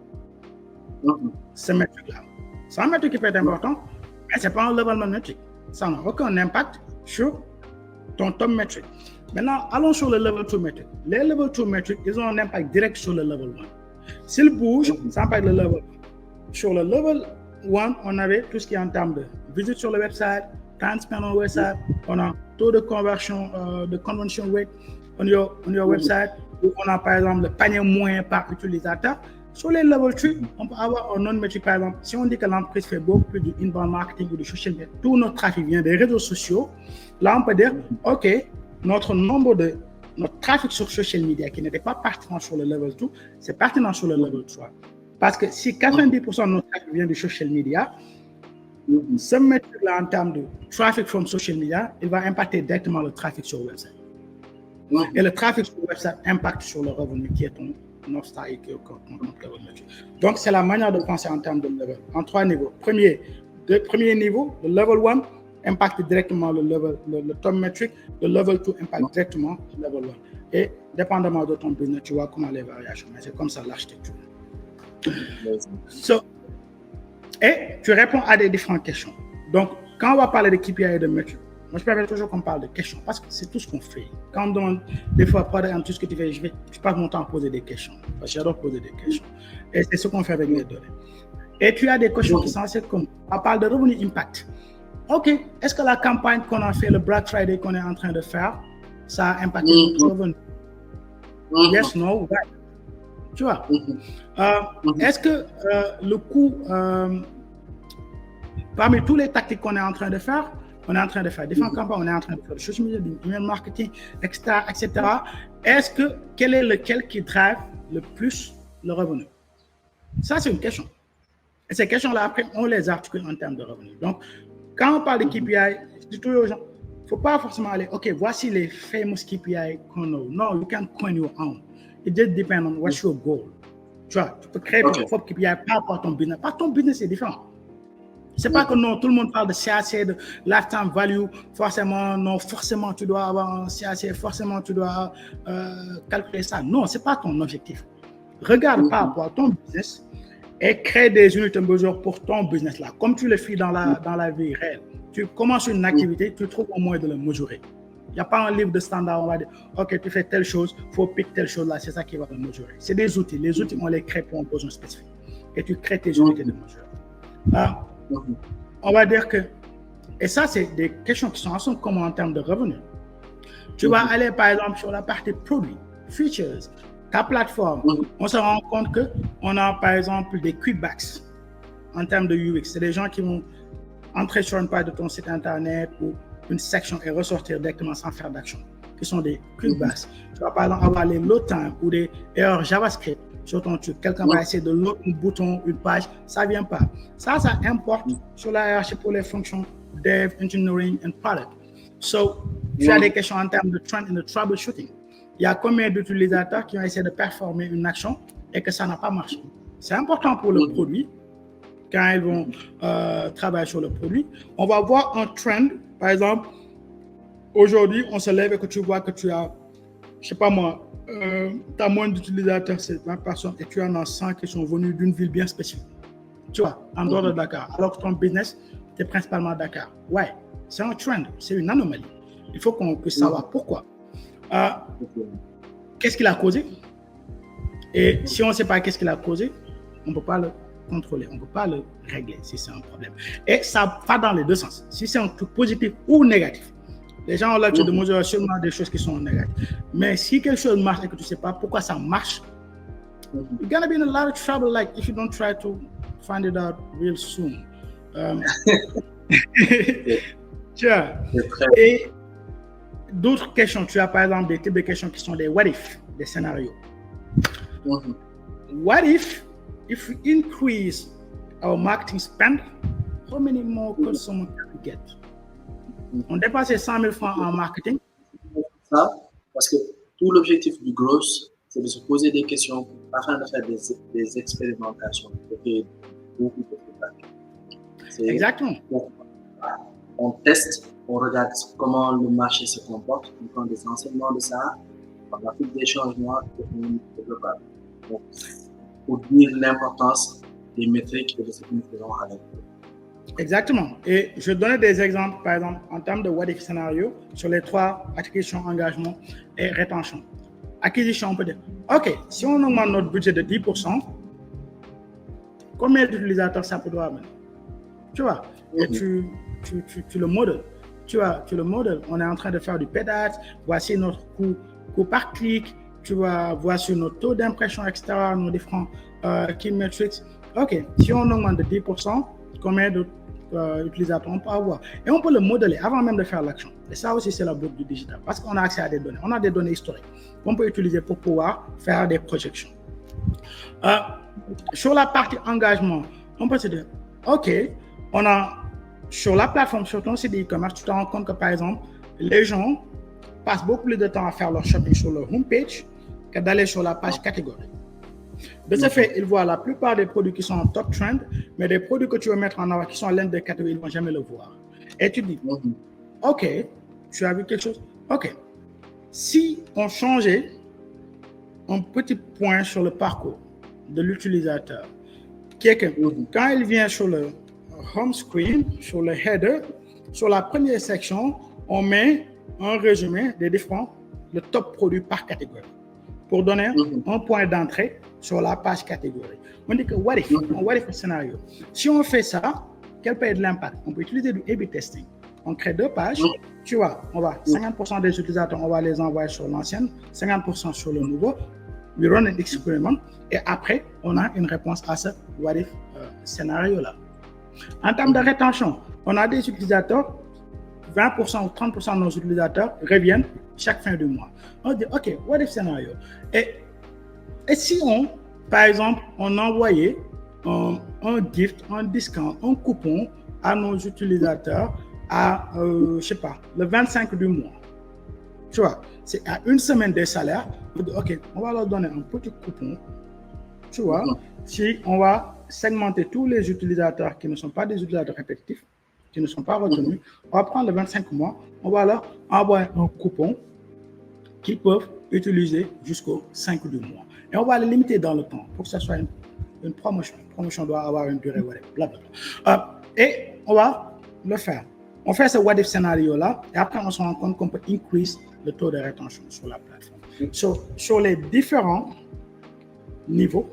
Speaker 1: Ce métrique-là. C'est un métrique qui peut être important, mais ce n'est pas un level 1 metric. Ça n'a aucun impact sur ton top metric. Maintenant, allons sur le level 2 metric. Les level 2 metrics, ils ont un impact direct sur le level 1. S'ils bougent, ça impacte le level 1. Sur le level 1, on avait tout ce qui est en termes de visite sur le website, time spent on website, on a taux de conversion, de conversion rate on your website, où on a par exemple le panier moyen par utilisateur. Sur les level 3, on peut avoir un non-métrique, par exemple. Si on dit que l'entreprise fait beaucoup plus de inbound marketing ou de social media, tout notre trafic vient des réseaux sociaux, là, on peut dire, OK, notre trafic sur social media qui n'était pas pertinent sur le level 2, c'est pertinent sur le level 3. Parce que si 90% de notre trafic vient du social media, ce métrique-là en termes de traffic from social media, il va impacter directement le trafic sur le website. Et le trafic sur le website impacte sur le revenu qui est ton North Star et qui est ton métrique. Donc, c'est la manière de penser en termes de level. En 3 niveaux. Premier niveau, le level 1 impacte directement le top metric. Le level 2 impacte directement le level 1. Et dépendamment de ton business, tu vois comment les variations. Mais c'est comme ça l'architecture. Et tu réponds à des différentes questions. Donc, quand on va parler de KPI et de métriques, moi je préfère toujours qu'on parle de questions parce que c'est tout ce qu'on fait. Quand on me demande des fois, tout ce que tu fais, je passe mon temps à poser des questions. Parce que j'adore poser des questions. Et c'est ce qu'on fait avec les données. Et tu as des questions qui sont assez comme, on parle de revenu impact. OK, est-ce que la campagne qu'on a fait, le Black Friday qu'on est en train de faire, ça a impacté notre revenu? Yes, no, right. Tu vois? Est-ce que le coût, parmi tous les tactiques qu'on est en train de faire, on est en train de faire différentes campagnes, on est en train de faire du social media, du email marketing, etc. Quel est lequel qui drive le plus le revenu? Ça, c'est une question. Et ces questions-là, après, on les articule en termes de revenus. Donc, quand on parle de KPI, je dis toujours aux gens, il ne faut pas forcément aller, OK, voici les famous KPI qu'on a. No, you can't coin your own. It just depends on what's your goal. Tu vois, tu peux créer ton propre KPI par rapport à ton business. Par ton business, c'est différent. C'est pas que non, tout le monde parle de CAC, de lifetime value, forcément tu dois avoir un CAC, forcément tu dois calculer ça. Non, c'est pas ton objectif. Regarde par rapport à ton business et crée des unités de mesure pour ton business là, comme tu le fais dans la vie réelle. Tu commences une activité, tu trouves un moyen de le mesurer. Il n'y a pas un livre de standard, on va dire, OK, tu fais telle chose, il faut piquer telle chose là, c'est ça qui va le mesurer. C'est des outils. Les outils, on les crée pour un besoin spécifique. Et tu crées tes unités de mesure. On va dire que, et ça, c'est des questions qui sont ensemble comme en termes de revenus. Tu vas aller, par exemple, sur la partie produits, features, ta plateforme. On se rend compte qu'on a, par exemple, des quickbacks en termes de UX. C'est des gens qui vont entrer sur une page de ton site internet ou une section et ressortir directement sans faire d'action, qui sont des quickbacks. Tu vas, par exemple, avoir les load time ou des erreurs JavaScript sur ton truc. Quelqu'un va essayer de load un bouton, une page, ça ne vient pas. Ça importe sur la hiérarchie pour les fonctions dev, engineering and product. So, tu as des questions en termes de trend et de troubleshooting. Il y a combien d'utilisateurs qui ont essayé de performer une action et que ça n'a pas marché. C'est important pour le produit, quand ils vont travailler sur le produit. On va voir un trend, par exemple, aujourd'hui, on se lève et que tu vois que tu as, je ne sais pas moi, tu as moins d'utilisateurs, c'est 20 personnes, et tu en as 100 qui sont venus d'une ville bien spécifique. Tu vois, en dehors de Dakar. Alors que ton business, c'est principalement Dakar. Ouais, c'est un trend, c'est une anomalie. Il faut qu'on puisse savoir pourquoi. Qu'est-ce qu'il a causé? Et si on ne sait pas qu'est-ce qu'il a causé, on ne peut pas le contrôler, on ne peut pas le régler si c'est un problème. Et ça va dans les deux sens. Si c'est un truc positif ou négatif. Les gens ont l'habitude de mesurer seulement des choses qui sont négatives. Mais si quelque chose marche et que tu ne sais pas pourquoi ça marche, you're gonna be in a lot of trouble, like if you don't try to find it out real soon. Tu vois. Et d'autres questions, tu as par exemple des types de questions qui sont des what if, des scénarios. What if we increase our marketing spend, how many more customers can we get? On dépasse 100 000 francs en marketing.
Speaker 3: Ça, parce que tout l'objectif du growth, c'est de se poser des questions afin de faire des expérimentations. Beaucoup de feedback.
Speaker 1: Exactement.
Speaker 3: On teste, on regarde comment le marché se comporte, on prend des enseignements de ça, on applique des changements et on développe. Donc, pour dire l'importance des métriques et de ce que nous faisons avec eux.
Speaker 1: Exactement. Et je donnais des exemples, par exemple, en termes de what if scénario, sur les 3 acquisitions, engagement et rétention. Acquisition, on peut dire, OK, si on augmente notre budget de 10%, combien d'utilisateurs ça peut amener? Tu vois, et tu le modèles. Tu le modèles. On est en train de faire du paid ads, voici notre coût par clic, tu vois, voici notre taux d'impression, etc., nos différents key metrics. OK, si on augmente de 10%, combien d'utilisateurs on peut avoir? Et on peut le modeler avant même de faire l'action. Et ça aussi, c'est la boucle du digital. Parce qu'on a accès à des données. On a des données historiques qu'on peut utiliser pour pouvoir faire des projections. Sur la partie engagement, on peut se dire, OK, on a sur la plateforme, sur ton site e-commerce, tu te rends compte que par exemple, les gens passent beaucoup plus de temps à faire leur shopping sur leur homepage que d'aller sur la page catégorie. De ce fait, ils voient la plupart des produits qui sont en top trend, mais des produits que tu veux mettre en avant qui sont à l'intérieur des catégories, ils ne vont jamais le voir. Et tu dis, OK, tu as vu quelque chose? OK. Si on changeait un petit point sur le parcours de l'utilisateur, qui est que quand il vient sur le home screen, sur le header, sur la première section, on met un résumé des différents, le top produit par catégorie, pour donner un point d'entrée sur la page catégorie. On dit que what if scénario. Si on fait ça, quel peut être l'impact? On peut utiliser du A/B testing. On crée 2 pages, tu vois, on va 50% des utilisateurs, on va les envoyer sur l'ancienne, 50% sur le nouveau. We run an experiment et après, on a une réponse à ce what if scénario-là. En termes de rétention, on a des utilisateurs, 20% ou 30% de nos utilisateurs reviennent chaque fin du mois. On dit, OK, what if scénario. Et si on, par exemple, on envoyait un gift, un discount, un coupon à nos utilisateurs à, je sais pas, le 25 du mois. Tu vois, c'est à une semaine des salaires. OK, on va leur donner un petit coupon. Tu vois, si on va segmenter tous les utilisateurs qui ne sont pas des utilisateurs répétitifs, qui ne sont pas retenus, on va prendre le 25 mois, on va leur envoyer un coupon qu'ils peuvent utiliser jusqu'au 5 du mois. Et on va le limiter dans le temps pour que ce soit une promotion. Une promotion doit avoir une durée, blablabla. Et on va le faire. On fait ce what if scénario-là et après on se rend compte qu'on peut increase le taux de rétention sur la plateforme. Sur les différents niveaux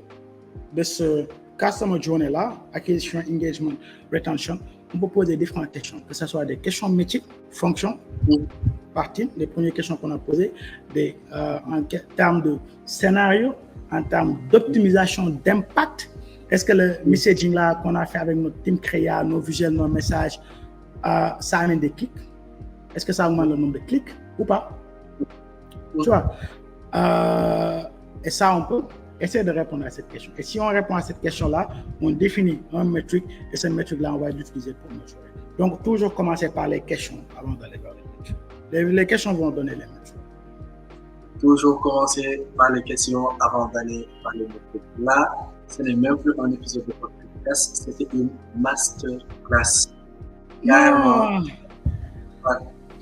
Speaker 1: de ce customer journey-là, acquisition, engagement, retention, on peut poser différentes questions, que ce soit des questions métiers, fonctions, partie, les premières questions qu'on a posées, en termes de scénario, en termes d'optimisation d'impact. Est-ce que le messaging là qu'on a fait avec notre team créa, nos visuels, nos messages, ça amène des clics? Est-ce que ça augmente le nombre de clics ou pas? Tu vois? Et ça, on peut essayer de répondre à cette question. Et si on répond à cette question-là, on définit un métrique et ce métrique-là, on va l'utiliser pour mesurer. Donc, toujours commencer par les questions avant d'aller vers les métriques. Les questions vont donner les métriques.
Speaker 3: Toujours commencer par les questions avant d'aller par les métriques. Là, ce n'est même plus un épisode de podcast, c'était une masterclass. Carrément.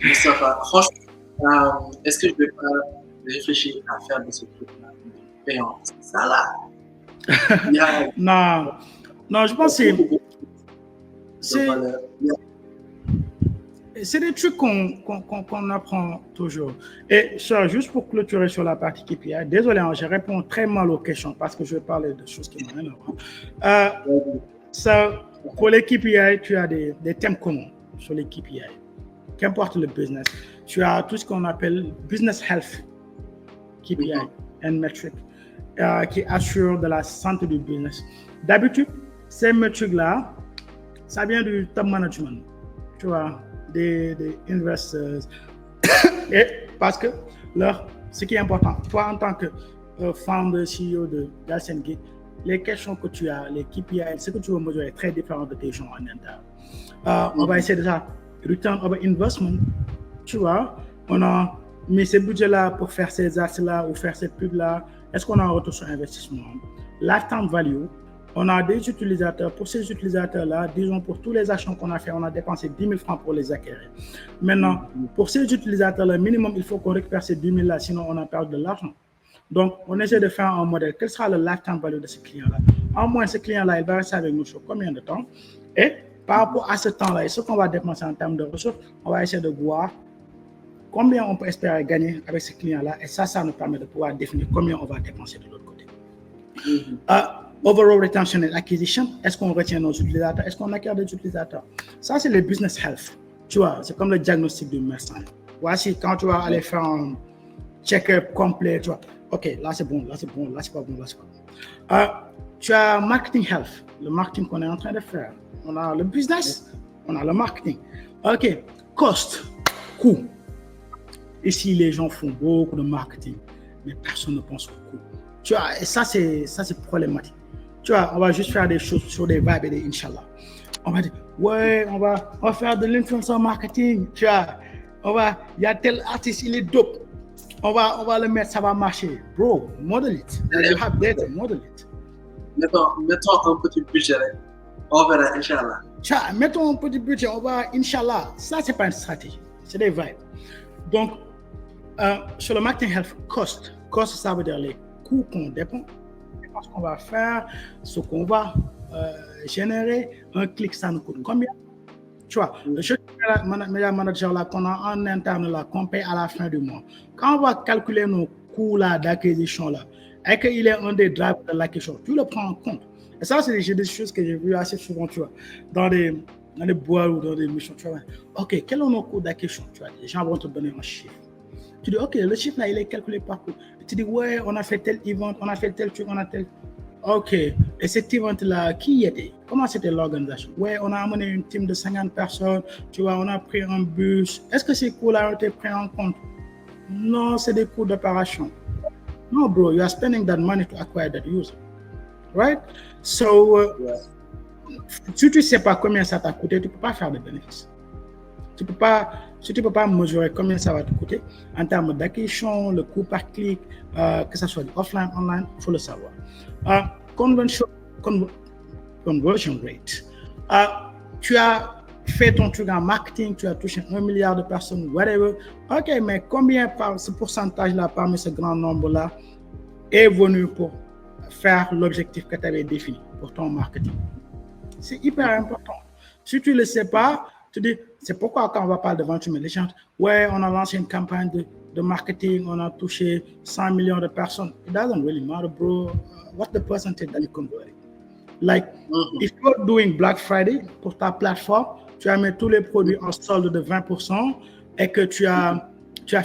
Speaker 3: Moustapha, franchement, est-ce que je vais pas réfléchir à faire de ce truc-là payant? C'est ça là.
Speaker 1: Non, je pense que c'est des trucs qu'on apprend toujours. Et ça, juste pour clôturer sur la partie KPI, désolé, je réponds très mal aux questions parce que je vais parler de choses qui n'ont rien à voir. Pour les KPI, tu as des thèmes communs sur les KPI. Qu'importe le business, tu as tout ce qu'on appelle business health KPI and metric qui assure de la santé du business. D'habitude, ces métriques-là, ça vient du top management, tu vois, des investors. Et parce que ce qui est important, toi en tant que founder, CEO de Galsen Geek, les questions que tu as, les KPI, ce que tu veux mesurer est très différent de tes gens en interne. On va essayer de ça. Return over investment, tu vois, on a mis ces budgets-là pour faire ces actes-là ou faire cette pub-là. Est-ce qu'on a un retour sur investissement? Lifetime value, on a des utilisateurs. Pour ces utilisateurs-là, disons pour tous les actions qu'on a fait, on a dépensé 10 000 francs pour les acquérir. Maintenant, pour ces utilisateurs-là, minimum, il faut qu'on récupère ces 10 000-là, sinon on a perdu de l'argent. Donc, on essaie de faire un modèle. Quel sera le lifetime value de ce client-là? En moins, ce client-là, il va rester avec nous sur combien de temps? Et par rapport à ce temps-là et ce qu'on va dépenser en termes de ressources, on va essayer de voir combien on peut espérer gagner avec ce client-là. Et ça nous permet de pouvoir définir combien on va dépenser de l'autre côté. Overall retention and acquisition, est-ce qu'on retient nos utilisateurs? Est-ce qu'on acquiert des utilisateurs? Ça, c'est le business health. Tu vois, c'est comme le diagnostic du médecin. Voici, quand tu vas aller faire un check-up complet, tu vois, OK, là c'est bon, là c'est bon, là c'est pas bon, là c'est pas bon. tu as marketing health, le marketing qu'on est en train de faire. On a le business, on a le marketing. OK, cost, coût. Ici, les gens font beaucoup de marketing, mais personne ne pense au coût. Tu vois, et ça, c'est problématique. Tu vois, on va juste faire des choses sur des vibes et des Inch'Allah. On va dire, ouais, on va faire de l'influencer marketing. Tu vois, il y a tel artiste, il est dope. On va le mettre, ça va marcher. Bro, model it. You have data, model it.
Speaker 3: Mettons un petit budget. On verra, Inch'Allah.
Speaker 1: Tu vois, mettons un petit budget, on va, Inch'Allah. Ça, c'est pas une stratégie, c'est des vibes. Donc, sur le marketing health, cost, ça veut dire les coûts qu'on dépense, ce qu'on va faire, ce qu'on va générer. Un clic, ça nous coûte combien? Tu vois, le media manager là qu'on a en interne là, qu'on paye à la fin du mois. Quand on va calculer nos coûts là d'acquisition là, et qu'il est un des drivers de l'acquisition, tu le prends en compte. Et ça, c'est des choses que j'ai vues assez souvent, tu vois, dans des boîtes ou dans des missions, tu vois. OK, quels sont nos coûts d'acquisition? Tu vois, les gens vont te donner un chiffre. Tu dis, OK, le chiffre là, il est calculé par coût. Tu dis, ouais, on a fait tel event, on a fait tel truc, on a tel. OK, et cet event-là, qui y était? Comment c'était l'organisation? Ouais, on a amené une team de 50 personnes, tu vois, on a pris un bus. Est-ce que ces coûts-là ont été pris en compte? Non, c'est des coûts d'opération. No, bro, you are spending that money to acquire that user. Right? So, si tu ne sais pas combien ça t'a coûté, tu ne peux pas faire de bénéfices. Si tu ne peux pas mesurer combien ça va te coûter en termes d'acquisition, le coût par clic, que ce soit offline, online, il faut le savoir. Conversion rate. Tu as fait ton truc en marketing, tu as touché 1 milliard de personnes, whatever. OK, mais combien par ce pourcentage-là, parmi ce grand nombre-là, est venu pour faire l'objectif que tu avais défini pour ton marketing? C'est hyper important. Si tu ne le sais pas, tu dis, c'est pourquoi quand on va parler de vente humaine, les gens, ouais, on a lancé une campagne de marketing, on a touché 100 millions de personnes. It doesn't really matter, bro. What's the percentage that you convert? Like, if you're doing Black Friday pour ta plateforme, tu as mis tous les produits en solde de 20% et que tu as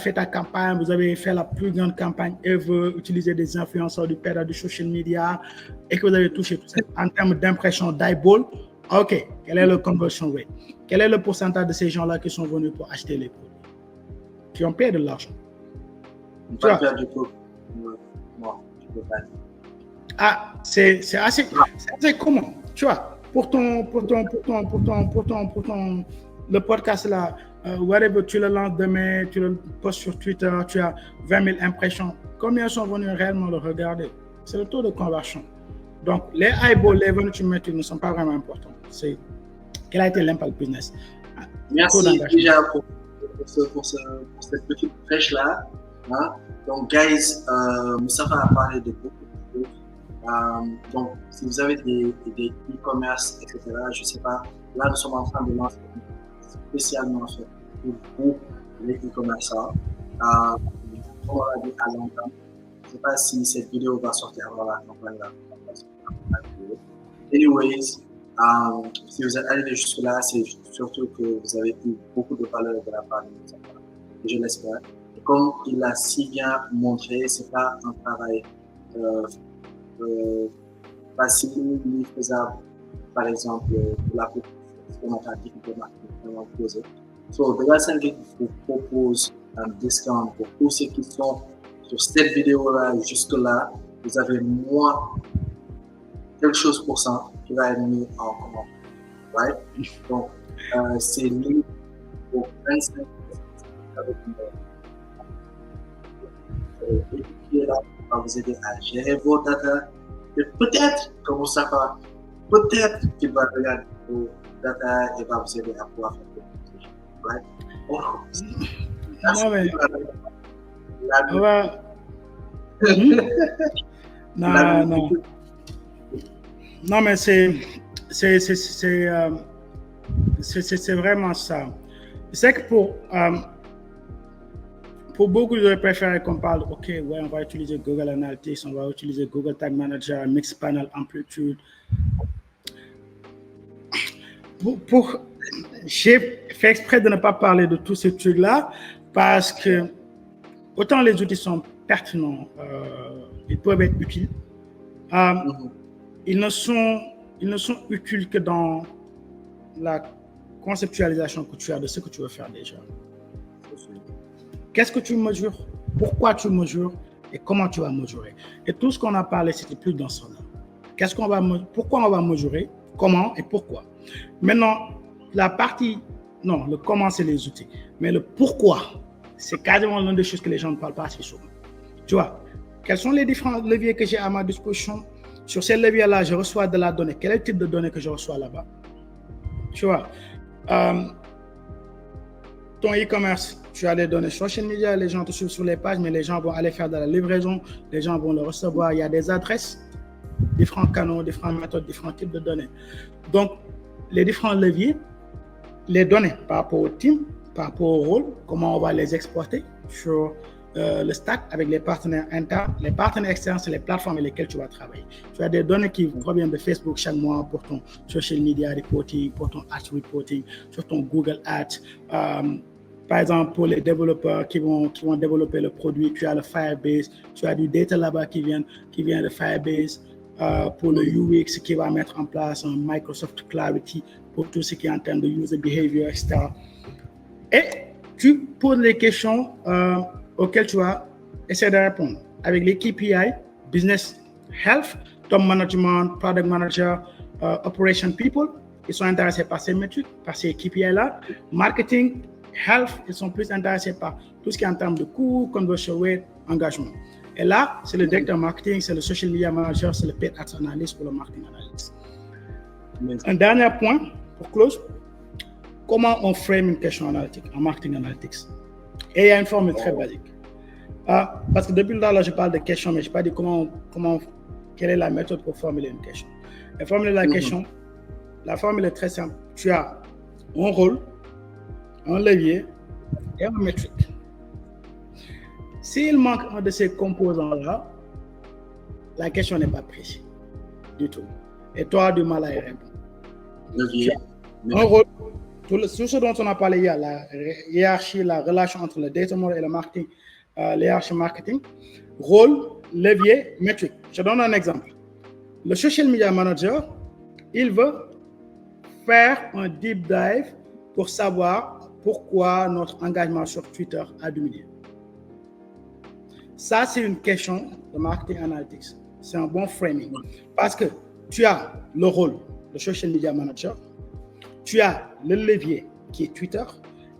Speaker 1: fait ta campagne, vous avez fait la plus grande campagne ever, utilisé des influenceurs du pédale du social media et que vous avez touché tout ça en termes d'impression d'eyeball. OK, quel est le conversion rate? Quel est le pourcentage de ces gens-là qui sont venus pour acheter les produits? Qui ont payé de l'argent?
Speaker 3: Pas faire du tout. Non, je peux pas.
Speaker 1: Ah, c'est assez commun, tu vois, pour ton le podcast là, whatever, tu le lances demain, tu le postes sur Twitter, tu as 20 000 impressions. Combien sont venus réellement le regarder? C'est le taux de conversion. Donc, les eyeballs, les venus que tu mets, ne sont pas vraiment importants. C'est quel a été l'impact business.
Speaker 3: Merci déjà pour cette petite brèche-là. Hein? Donc, guys, Moustapha a parlé de beaucoup de choses. Donc, si vous avez des e-commerce, etc., je ne sais pas, là, nous sommes en train de lancer spécialement fait pour vous, les e-commerçants. On l'a dit à longtemps. Je ne sais pas si cette vidéo va sortir avant la campagne. Anyways, si vous êtes arrivé jusque-là, c'est surtout que vous avez eu beaucoup de valeur de la part de Moustapha. Et je l'espère. Et comme il l'a si bien montré, ce n'est pas un travail facile ni faisable, par exemple, pour la automatique de marketing posée. So, the Gassan vous propose un discount pour tous ceux qui sont sur cette vidéo-là jusque-là. Vous avez moins quelque chose pour cent qui va être mis en commande. Right? Donc, c'est limité pour 25% avec une qui est là va vous aider à gérer vos data. Et peut-être, comme ça va, peut-être qu'il va regarder vos data et va vous aider à pouvoir faire des choses. Right?
Speaker 1: Non, mais. Non. Non, mais c'est vraiment ça. C'est que pour beaucoup, je préfère qu'on parle, OK, ouais, on va utiliser Google Analytics, on va utiliser Google Tag Manager, Mixpanel, Amplitude. J'ai fait exprès de ne pas parler de tous ces trucs-là parce que autant les outils sont pertinents, ils peuvent être utiles. ils ne sont utiles que dans la conceptualisation que tu as de ce que tu veux faire déjà. Qu'est-ce que tu mesures? Pourquoi tu mesures? Et comment tu vas mesurer? Et tout ce qu'on a parlé, c'était plus dans ça. Pourquoi on va mesurer? Comment et pourquoi? Maintenant, la partie, non, le comment, c'est les outils. Mais le pourquoi, c'est quasiment l'une des choses que les gens ne parlent pas assez souvent. Tu vois, quels sont les différents leviers que j'ai à ma disposition? Sur ces leviers-là, je reçois de la donnée. Quel est le type de données que je reçois là-bas? Tu vois, ton e-commerce, tu as des données social media, les gens te suivent sur les pages, mais les gens vont aller faire de la livraison, les gens vont le recevoir. Il y a des adresses, différents canaux, différentes méthodes, différents types de données. Donc, les différents leviers, les données par rapport au team, par rapport au rôle, comment on va les exporter sur le stack avec les partenaires internes. Les partenaires externes, c'est les plateformes avec lesquelles tu vas travailler. Tu as des données qui proviennent de Facebook chaque mois pour ton social media reporting, pour ton ads reporting, sur ton Google Ads. Par exemple, pour les développeurs qui vont développer le produit, tu as le Firebase, tu as du data là-bas qui vient de Firebase. Pour le UX qui va mettre en place un Microsoft Clarity pour tout ce qui est en termes de user behavior, etc. Et tu poses les questions auxquelles tu vas essayer de répondre avec les KPI, Business Health, Top Management, Product Manager, Operation People. Ils sont intéressés par ces métriques, par ces KPI-là. Marketing, Health, ils sont plus intéressés par tout ce qui est en termes de coûts, conversion rate, engagement. Et là, c'est le directeur marketing, c'est le social media manager, c'est le paid ads analyst pour le marketing analyst. Un dernier point pour close. Comment on frame une question analytique en marketing analytics? Et il y a une formule très basique. Parce que depuis là, je parle de questions, mais je n'ai pas dit quelle est la méthode pour formuler une question. Et formuler la question, la formule est très simple. Tu as un rôle, un levier et un métrique. S'il manque un de ces composants-là, la question n'est pas précise du tout. Et tu as du mal à y répondre. Un rôle, tout ce dont on a parlé hier, la hiérarchie, la relation entre le data model et le marketing, l'hiérarchie marketing, rôle, levier, métrique. Je donne un exemple. Le social media manager, il veut faire un deep dive pour savoir pourquoi notre engagement sur Twitter a diminué. Ça, c'est une question de marketing analytics. C'est un bon framing. Parce que tu as le rôle de social media manager, tu as le levier qui est Twitter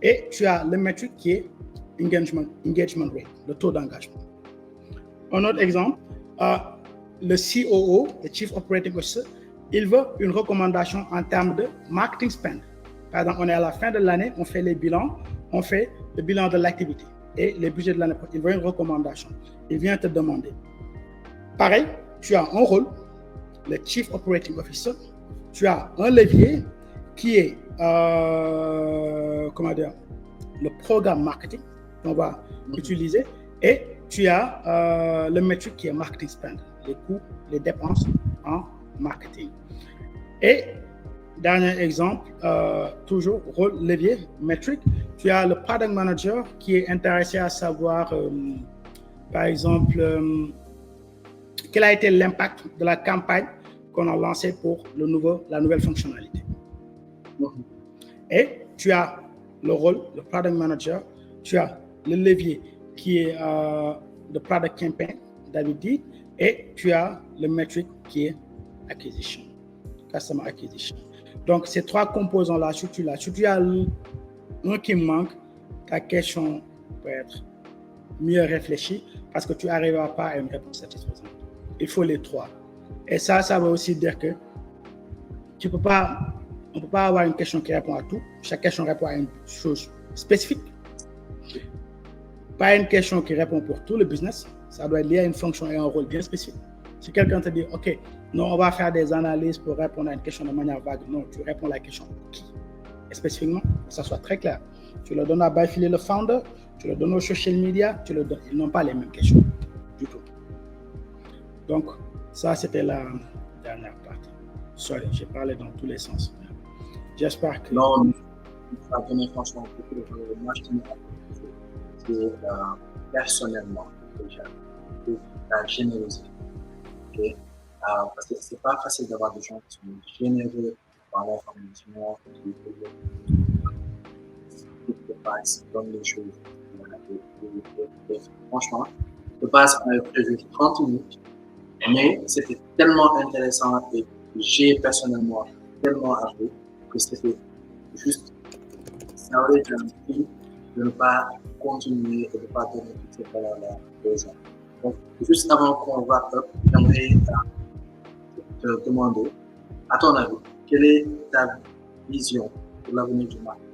Speaker 1: et tu as le métrique qui est engagement rate, le taux d'engagement. Un autre exemple, le COO, le Chief Operating Officer, il veut une recommandation en termes de marketing spend. Par exemple, on est à la fin de l'année, on fait les bilans, on fait le bilan de l'activité et les budgets de l'année prochaine. Il veut une recommandation. Il vient te demander. Pareil, tu as un rôle, le Chief Operating Officer, tu as un levier qui est le programme marketing qu'on va utiliser et tu as le métrique qui est marketing spend, les coûts, les dépenses en marketing. Et dernier exemple, toujours rôle, levier, métrique, tu as le product manager qui est intéressé à savoir, par exemple, quel a été l'impact de la campagne qu'on a lancée pour la nouvelle fonctionnalité. Et tu as le rôle, le product manager, tu as le levier qui est le product campaign, David dit, et tu as le métrique qui est acquisition, customer acquisition. Donc, ces trois composants-là, si tu as un qui manque, ta question peut être mieux réfléchie parce que tu n'arriveras pas à une réponse satisfaisante. Il faut les trois. Et ça veut aussi dire que on ne peut pas avoir une question qui répond à tout. Chaque question répond à une chose spécifique. Pas une question qui répond pour tout le business. Ça doit être lié à une fonction et un rôle bien spécifique. Si quelqu'un te dit, OK, non, on va faire des analyses pour répondre à une question de manière vague. Non, tu réponds à la question qui? Et spécifiquement, que ça soit très clair. Tu le donnes à Byfile le founder, tu le donnes aux social media, tu le donnes. Ils n'ont pas les mêmes questions du tout. Donc, ça, c'était la dernière partie. Sorry, j'ai parlé dans tous les sens. J'espère que...
Speaker 3: Non, ça a donné franchement beaucoup de... Moi, je tenais à personnellement, déjà, la générosité. Okay? Parce que c'est pas facile d'avoir des gens qui sont généreux par l'information, qui donnent les choses. Franchement, de base, on avait prévu 30 minutes, mais c'était tellement intéressant et j'ai personnellement tellement appris que c'était juste, ça aurait été un film de ne pas continuer et de ne pas donner toutes ces valeurs-là aux gens. Donc, juste avant qu'on wrap up, j'aimerais te demander, à ton avis, quelle est ta vision pour l'avenir du marketing?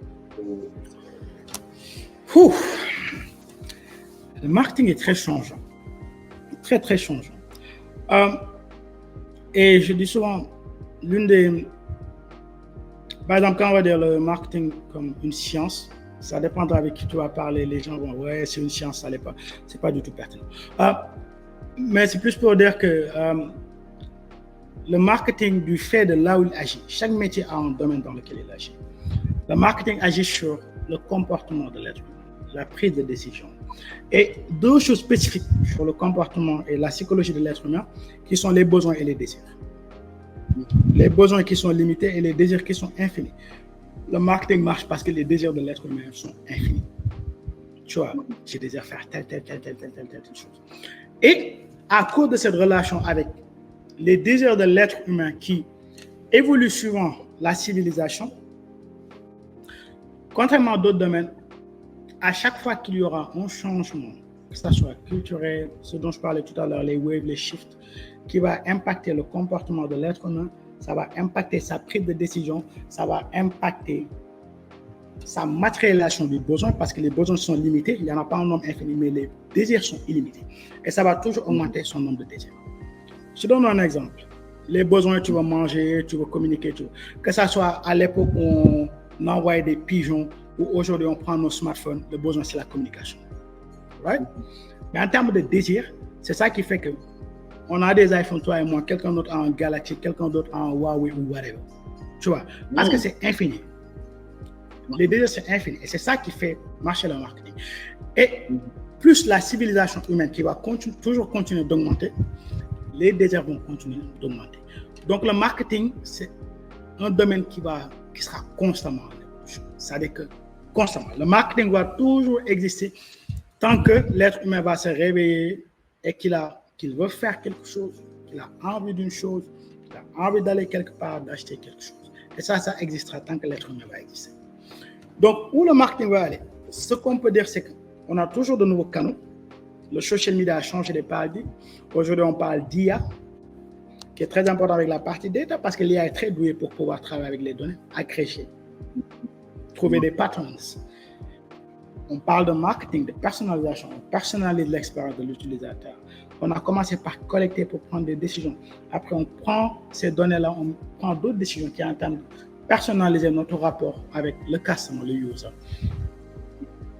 Speaker 1: Le marketing est très changeant, très très changeant. Et je dis souvent, par exemple, quand on va dire le marketing comme une science, ça dépendra avec qui tu vas parler. Les gens vont, ouais, c'est une science, ça l'est pas. C'est pas du tout pertinent. Mais c'est plus pour dire que le marketing, du fait de là où il agit, chaque métier a un domaine dans lequel il agit. Le marketing agit sur le comportement de l'être humain, la prise de décision. Et deux choses spécifiques sur le comportement et la psychologie de l'être humain, qui sont les besoins et les désirs. Les besoins qui sont limités et les désirs qui sont infinis. Le marketing marche parce que les désirs de l'être humain sont infinis. Tu vois, je désire faire telle chose. Et à cause de cette relation avec les désirs de l'être humain qui évoluent suivant la civilisation, contrairement à d'autres domaines, à chaque fois qu'il y aura un changement, que ce soit culturel, ce dont je parlais tout à l'heure, les waves, les shifts, qui va impacter le comportement de l'être humain, ça va impacter sa prise de décision, ça va impacter sa matérialisation du besoin, parce que les besoins sont limités, il n'y en a pas un nombre infini, mais les désirs sont illimités. Et ça va toujours augmenter son nombre de désirs. Je te donne un exemple. Les besoins, tu veux manger, tu veux communiquer, que ce soit à l'époque où on envoyait des pigeons, ou aujourd'hui on prend nos smartphones, le besoin c'est la communication. Right? Mais en termes de désir, c'est ça qui fait que on a des iPhones, toi et moi, quelqu'un d'autre a un Galaxy, quelqu'un d'autre a un Huawei ou whatever. Tu vois? Parce que c'est infini. Les désirs, c'est infini. Et c'est ça qui fait marcher le marketing. Et plus la civilisation humaine qui va toujours continuer d'augmenter, les désirs vont continuer d'augmenter. Donc le marketing, c'est un domaine qui sera constamment en évolution. C'est-à-dire que constamment. Le marketing va toujours exister tant que l'être humain va se réveiller et qu'il veut faire quelque chose, qu'il a envie d'une chose, qu'il a envie d'aller quelque part, d'acheter quelque chose. Et ça existera tant que l'être humain va exister. Donc, où le marketing va aller? Ce qu'on peut dire, c'est qu'on a toujours de nouveaux canaux. Le social media a changé les paradigmes. Aujourd'hui, on parle d'IA, qui est très important avec la partie data, parce que l'IA est très douée pour pouvoir travailler avec les données, agréger, trouver des patterns. On parle de marketing, de personnalisation, on personnalise l'expérience de l'utilisateur. On a commencé par collecter pour prendre des décisions. Après, on prend ces données-là, on prend d'autres décisions qui entendent personnaliser notre rapport avec le customer, le user.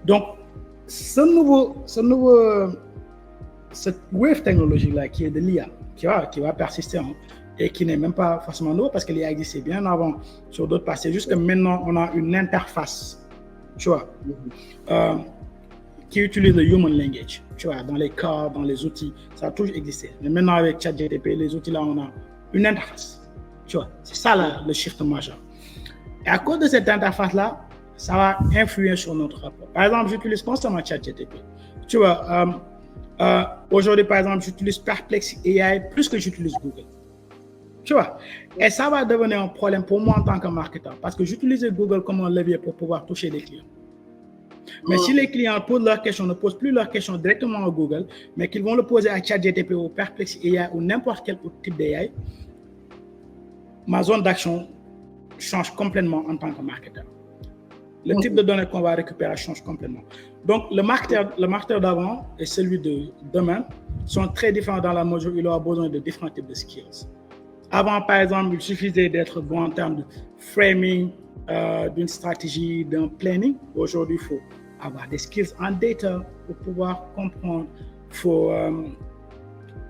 Speaker 1: Donc, cette wave technologique-là qui est de l'IA, qui va persister et qui n'est même pas forcément nouveau parce que l'IA existait bien avant sur d'autres passes. C'est juste que maintenant, on a une interface, tu vois, qui utilise le human language, tu vois, dans les cars, dans les outils, ça a toujours existé. Mais maintenant, avec ChatGPT, les outils là, on a une interface, tu vois. C'est ça là, le shift majeur. Et à cause de cette interface-là, ça va influer sur notre rapport. Par exemple, j'utilise constamment ChatGPT. Tu vois, aujourd'hui, par exemple, j'utilise Perplex AI plus que j'utilise Google. Tu vois, et ça va devenir un problème pour moi en tant que marketeur parce que j'utilise Google comme un levier pour pouvoir toucher les clients. Mais si les clients posent leurs questions, ne posent plus leurs questions directement à Google, mais qu'ils vont le poser à ChatGPT ou Perplex AI ou n'importe quel autre type d'AI, ma zone d'action change complètement en tant que marketeur. Le type de données qu'on va récupérer change complètement. Donc, le marketeur d'avant et celui de demain sont très différents dans la mesure où il aura besoin de différents types de skills. Avant, par exemple, il suffisait d'être bon en termes de framing, d'une stratégie, d'un planning. Aujourd'hui, il faut avoir des skills en data pour pouvoir comprendre. Il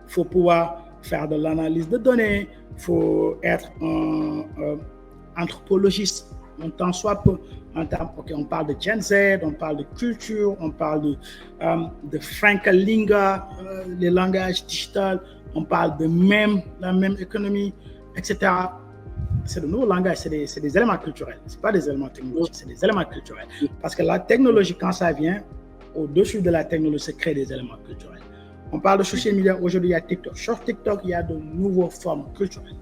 Speaker 1: faut pouvoir faire de l'analyse de données. Il faut être un anthropologiste on t'en soit peu. On parle de Gen Z, on parle de culture, on parle de Francalinga, les langages digitaux, on parle de la même économie, etc. C'est de nouveaux langages, c'est des éléments culturels. Ce pas des éléments technologiques, c'est des éléments culturels. Parce que la technologie, quand ça vient, au-dessus de la technologie, c'est créer des éléments culturels. On parle de social media, aujourd'hui il y a TikTok. Sur TikTok, il y a de nouvelles formes culturelles.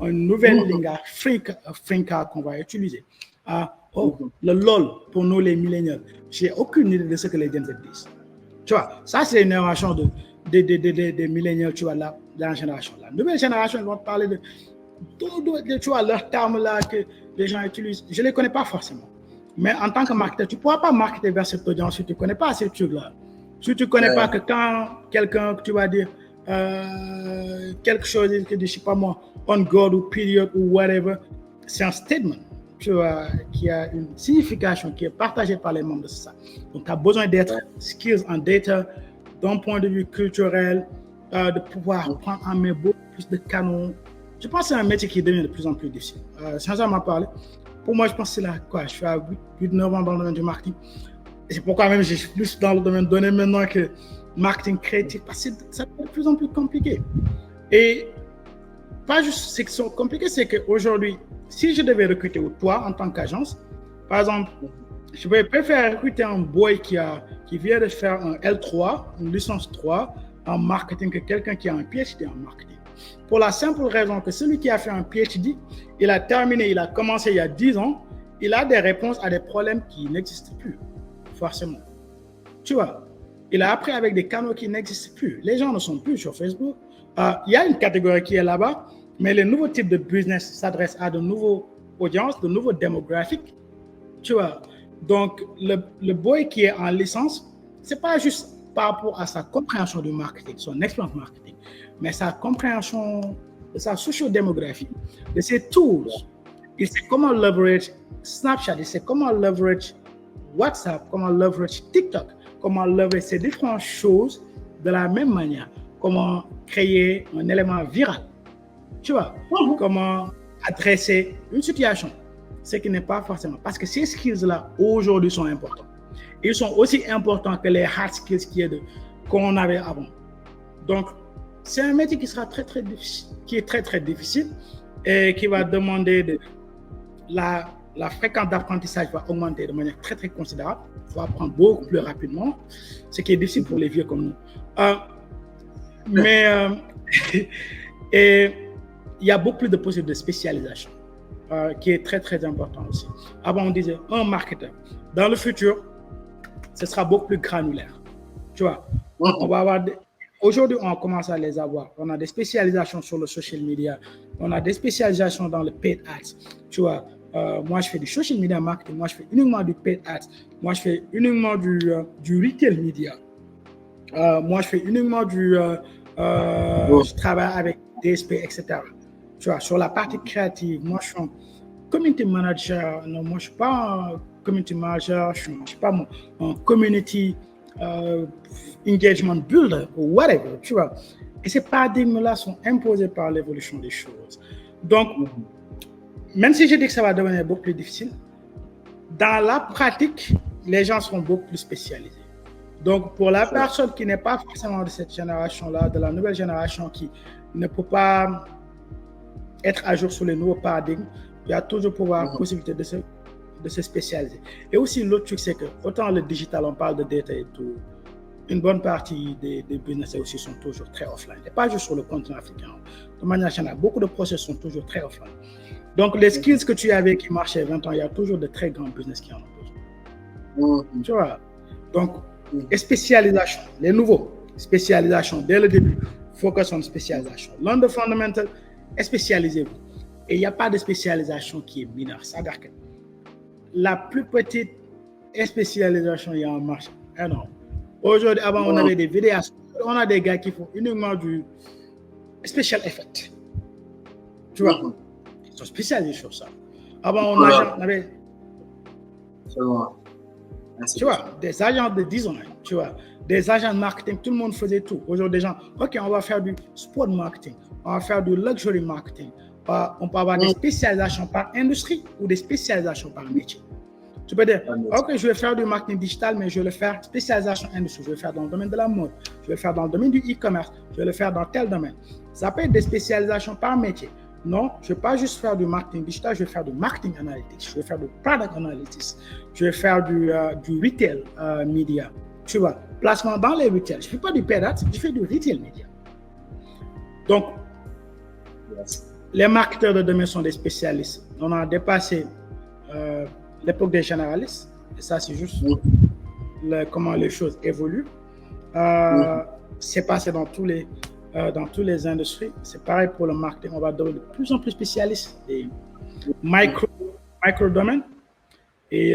Speaker 1: Une nouvelle langage, Frinka qu'on va utiliser. Le LOL pour nous les millénials. J'ai aucune idée de ce que les Gen Z disent. Tu vois, ça c'est une génération des millénials, tu vois, de la génération. La nouvelle génération, ils vont parler de tu vois, leurs termes là que les gens utilisent. Je ne les connais pas forcément. Mais en tant que marketeur, tu ne pourras pas marketer vers cette audience si tu ne connais pas ces trucs-là. Si tu ne connais pas que quand quelqu'un, tu vas dire quelque chose, que je ne sais pas moi, on God ou period ou whatever, c'est un statement, tu vois, qui a une signification qui est partagée par les membres de ça. Donc, tu as besoin d'être skills en data, d'un point de vue culturel, de pouvoir prendre en main beaucoup plus de canaux. Je pense que c'est un métier qui devient de plus en plus difficile. Sincèrement parler, pour moi, je pense que c'est là, quoi, je suis à 8-9 ans dans le domaine du marketing. Et c'est pourquoi même je suis plus dans le domaine donné maintenant que marketing créatif, parce que ça devient de plus en plus compliqué. Et pas juste ce qui sont compliqués, c'est qu'aujourd'hui, si je devais recruter ou toi en tant qu'agence, par exemple, je préfère recruter un boy qui vient de faire un L3, une licence 3 en marketing que quelqu'un qui a un PhD en marketing. Pour la simple raison que celui qui a fait un PhD, il a terminé, il a commencé il y a 10 ans, il a des réponses à des problèmes qui n'existent plus, forcément. Tu vois, il a appris avec des canaux qui n'existent plus. Les gens ne sont plus sur Facebook. Il y a une catégorie qui est là-bas, mais les nouveaux types de business s'adressent à de nouveaux audiences, de nouveaux démographiques. Tu vois, donc le boy qui est en licence, c'est pas juste par rapport à sa compréhension du marketing, son expérience marketing, mais sa compréhension de sa socio-démographie, de ses tools. Il sait comment leverage Snapchat, il sait comment leverage WhatsApp, comment leverage TikTok, comment leverage ces différentes choses de la même manière, comment créer un élément viral, tu vois, comment adresser une situation, ce qui n'est pas forcément, parce que ces skills-là aujourd'hui sont importants. Ils sont aussi importants que les hard skills qu'on avait avant. Donc, c'est un métier qui sera très difficile, qui est très difficile et qui va demander la fréquence d'apprentissage va augmenter de manière très considérable. Il faut apprendre beaucoup plus rapidement, ce qui est difficile pour les vieux comme nous. Et il y a beaucoup plus de possibilités de spécialisation, qui est très important aussi. Avant, on disait un marketeur. Dans le futur, ce sera beaucoup plus granulaire. Tu vois, on va avoir aujourd'hui, on commence à les avoir. On a des spécialisations sur le social media. On a des spécialisations dans le paid ads. Tu vois, moi, je fais du social media marketing. Moi, je fais uniquement du paid ads. Moi, je fais uniquement du retail media. Moi, je fais uniquement je travaille avec DSP, etc. Tu vois, sur la partie créative, moi, je suis un community manager. Non, moi, je ne suis pas un community manager. Je ne suis pas un community engagement builder ou whatever, tu vois. Et ces paradigmes-là sont imposés par l'évolution des choses. Donc, même si je dis que ça va devenir beaucoup plus difficile, dans la pratique, les gens seront beaucoup plus spécialisés. Donc, pour la personne qui n'est pas forcément de cette génération-là, de la nouvelle génération qui ne peut pas être à jour sur les nouveaux paradigmes, il y a toujours la possibilité de se spécialiser. Et aussi, l'autre truc, c'est que autant le digital, on parle de data et tout, une bonne partie des business aussi sont toujours très offline. Et pas juste sur le continent africain. De manière générale, beaucoup de process sont toujours très offline. Donc, les skills que tu avais qui marchaient 20 ans, il y a toujours de très grands business qui en ont besoin. Tu vois? Donc, et spécialisation, les nouveaux, spécialisation dès le début, focus on spécialisation. Learn the fundamental et spécialisez-vous. Et il n'y a pas de spécialisation qui est binaire. C'est-à-dire que la plus petite spécialisation, il y a un marché énorme. Aujourd'hui, avant, on avait des vidéastes. On a des gars qui font uniquement du special effect. Tu vois? Ils sont spécialisés sur ça. Avant, on avait... Tu vois, des agents de design, tu vois, des agents de marketing, tout le monde faisait tout. Aujourd'hui, des gens, OK, on va faire du sport marketing, on va faire du luxury marketing, on peut avoir des spécialisations par industrie ou des spécialisations par métier. Tu peux dire, OK, je vais faire du marketing digital, mais je vais le faire spécialisation industrie. Je vais le faire dans le domaine de la mode, je vais le faire dans le domaine du e-commerce, je vais le faire dans tel domaine. Ça peut être des spécialisations par métier. Non, je ne vais pas juste faire du marketing digital, je vais faire du marketing analytics, je vais faire du product analytics, je vais faire du retail media. Tu vois, placement dans les retail. Je ne fais pas du paid ads, je fais du retail media. Donc, les marketeurs de demain sont des spécialistes. On a dépassé l'époque des généralistes. Et ça, c'est juste comment les choses évoluent. C'est passé dans toutes les industries. C'est pareil pour le marketing. On va devenir de plus en plus spécialistes des micro-domaines. Et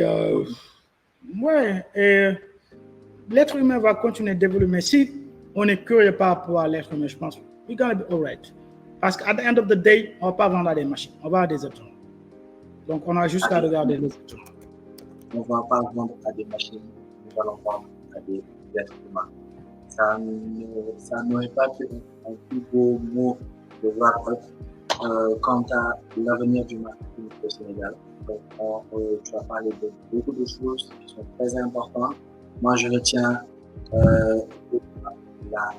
Speaker 1: l'être humain va continuer de développer. Mais si on est curieux par rapport à l'être humain, je pense, we're gonna be all right. Parce qu'à the end of the day, on ne va pas vendre à des machines, on va à des êtres humains. Donc, on a juste à regarder les êtres humains.
Speaker 3: On ne va pas vendre à des machines, nous allons vendre à des êtres humains. Ça n'aurait pas pu être un plus beau mot de wrap-up quant à l'avenir du marketing au Sénégal. Donc, tu as parlé de beaucoup de choses qui sont très importantes. Moi, je retiens la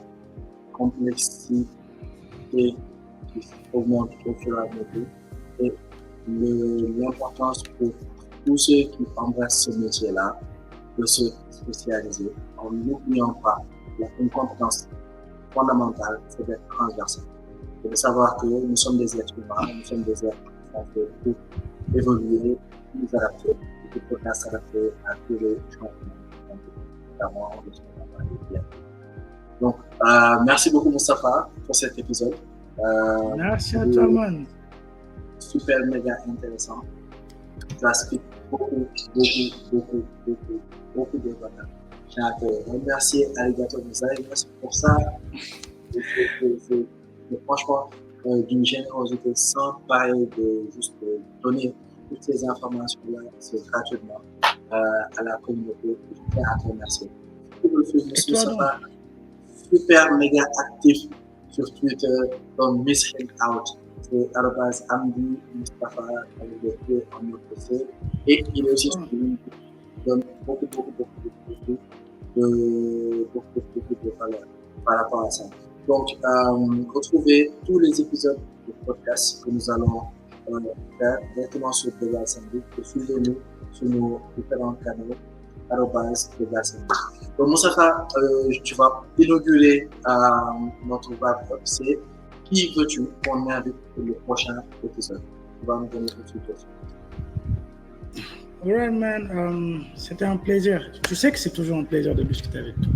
Speaker 3: complexité qui augmente au fur et à mesure et l'importance pour tous ceux qui embrassent ce métier-là de se spécialiser en n'oubliant pas une compétence fondamentale, c'est d'être transversal. C'est de savoir que nous sommes des êtres humains, nous sommes des êtres qui sont faits pour évoluer, nous adapter, et pour s'adapter à tous les changements, notamment de ce qu'on a parlé. Donc, merci beaucoup Moustapha pour cet épisode.
Speaker 1: Merci à toi, man.
Speaker 3: Super, méga intéressant. Ça explique beaucoup de valeur. Je tiens à te remercier, Alligator Design, pour ça. C'est franchement d'une générosité sans pareil de juste donner toutes ces informations-là gratuitement à la communauté. Je tiens à te remercier. Monsieur Moustapha, super méga actif sur Twitter, don't miss him out. C'est @Amdi Moustapha avec le T en mode PC. Et il est aussi sur LinkedIn. Il donne beaucoup de valeur par rapport à ça. Donc, retrouvez tous les épisodes du podcast que nous allons faire directement sur Global Sandwich. Suivez-nous sur nos différents canaux @Global Sandwich. Donc, Moustapha, tu vas inaugurer notre wrap-up. C'est qui veux-tu qu'on invite pour le prochain épisode? Tu vas nous donner tout de suite.
Speaker 1: Alright, man. C'était un plaisir. Je sais que c'est toujours un plaisir de discuter avec toi.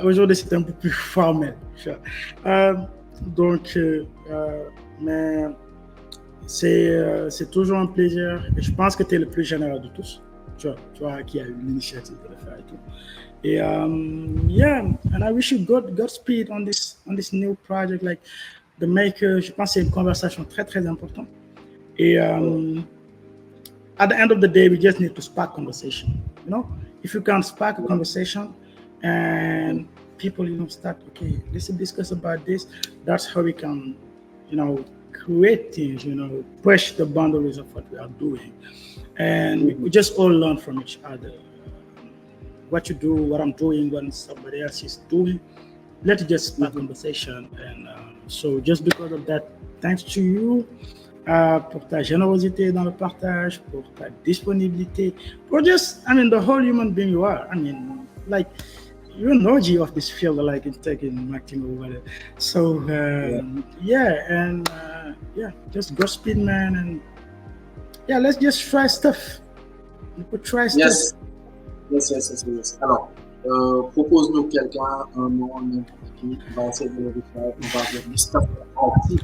Speaker 1: Aujourd'hui, c'était un peu plus formel. Mais c'est toujours un plaisir. Et je pense que tu es le plus généreux de tous. Tu vois, qui a eu l'initiative de le faire et tout. Et and I wish you Godspeed on this new project, like the Maker. Je pense que c'est une conversation très très importante. Et at the end of the day, we just need to spark conversation. You know, if you can spark a conversation and people, start, okay, let's discuss about this. That's how we can, create things, push the boundaries of what we are doing. And we just all learn from each other. What you do, what I'm doing, what somebody else is doing. Let's just start conversation. And so just because of that, thanks to you pour ta générosité dans le partage, pour ta disponibilité, for just, the whole human being you are. Like, you're an OG of this field, like in tech and marketing or whatever. So, just Godspeed, man. And let's just try stuff. We could try stuff.
Speaker 3: Yes. Alors, propose-nous quelqu'un, un nom, n'importe qui, on va essayer de le faire, on va dire stuff actif.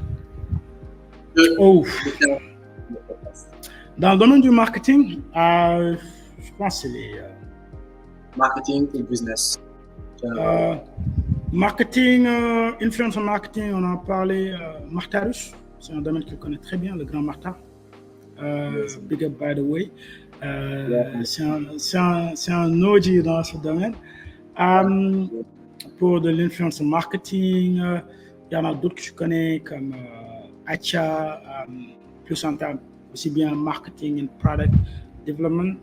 Speaker 1: Dans le domaine du marketing, je pense que c'est les...
Speaker 3: marketing et business.
Speaker 1: Marketing, influencer marketing, on en a parlé. Martharus, c'est un domaine que je connais très bien, le grand Martha. Big up by the way. C'est un OG dans ce domaine. Pour de l'influence marketing, Il y en a d'autres que je connais comme Acha, plus en termes aussi bien marketing and product development.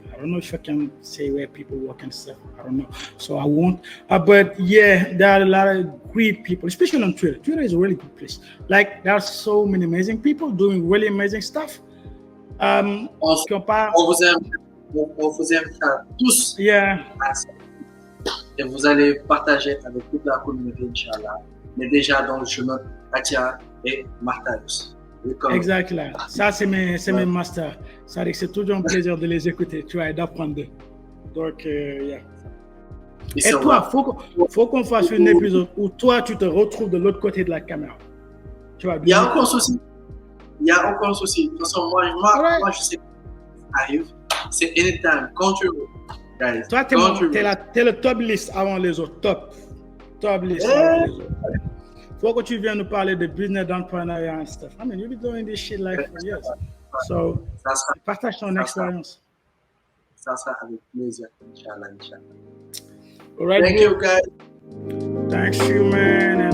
Speaker 1: I don't know if I can say where people work and stuff. I don't know, so I won't. But yeah, there are a lot of great people, especially on Twitter. Twitter is a really good place. Like there are so many amazing people doing really amazing stuff.
Speaker 3: On vous invite à tous à ça. Et vous allez partager avec toute la communauté, Inch'Allah. Mais déjà dans le chemin, Atia et Marthaïus.
Speaker 1: Exactement. Ça, c'est mes masters. Ça, c'est toujours un plaisir de les écouter, tu vois, et d'apprendre d'eux. Donc, yeah. Et toi, faut qu'on fasse un épisode où toi, tu te retrouves de l'autre côté de la caméra. Tu vois,
Speaker 3: il y a aucun souci. Il y a aucun souci. De toute façon, moi je sais que ça arrive. C'est anytime, quand tu veux. Guys,
Speaker 1: toi, t'es le top list avant les autres. Top list avant les autres. Faut que tu viennes nous parler de business, d'entrepreneuriat and stuff. I mean, you've been doing this shit like for years. So, partage ton expérience.
Speaker 3: Ça sera avec plaisir, Inch'Allah.
Speaker 1: All right,
Speaker 3: Thank you, guys.
Speaker 1: Thanks you, man.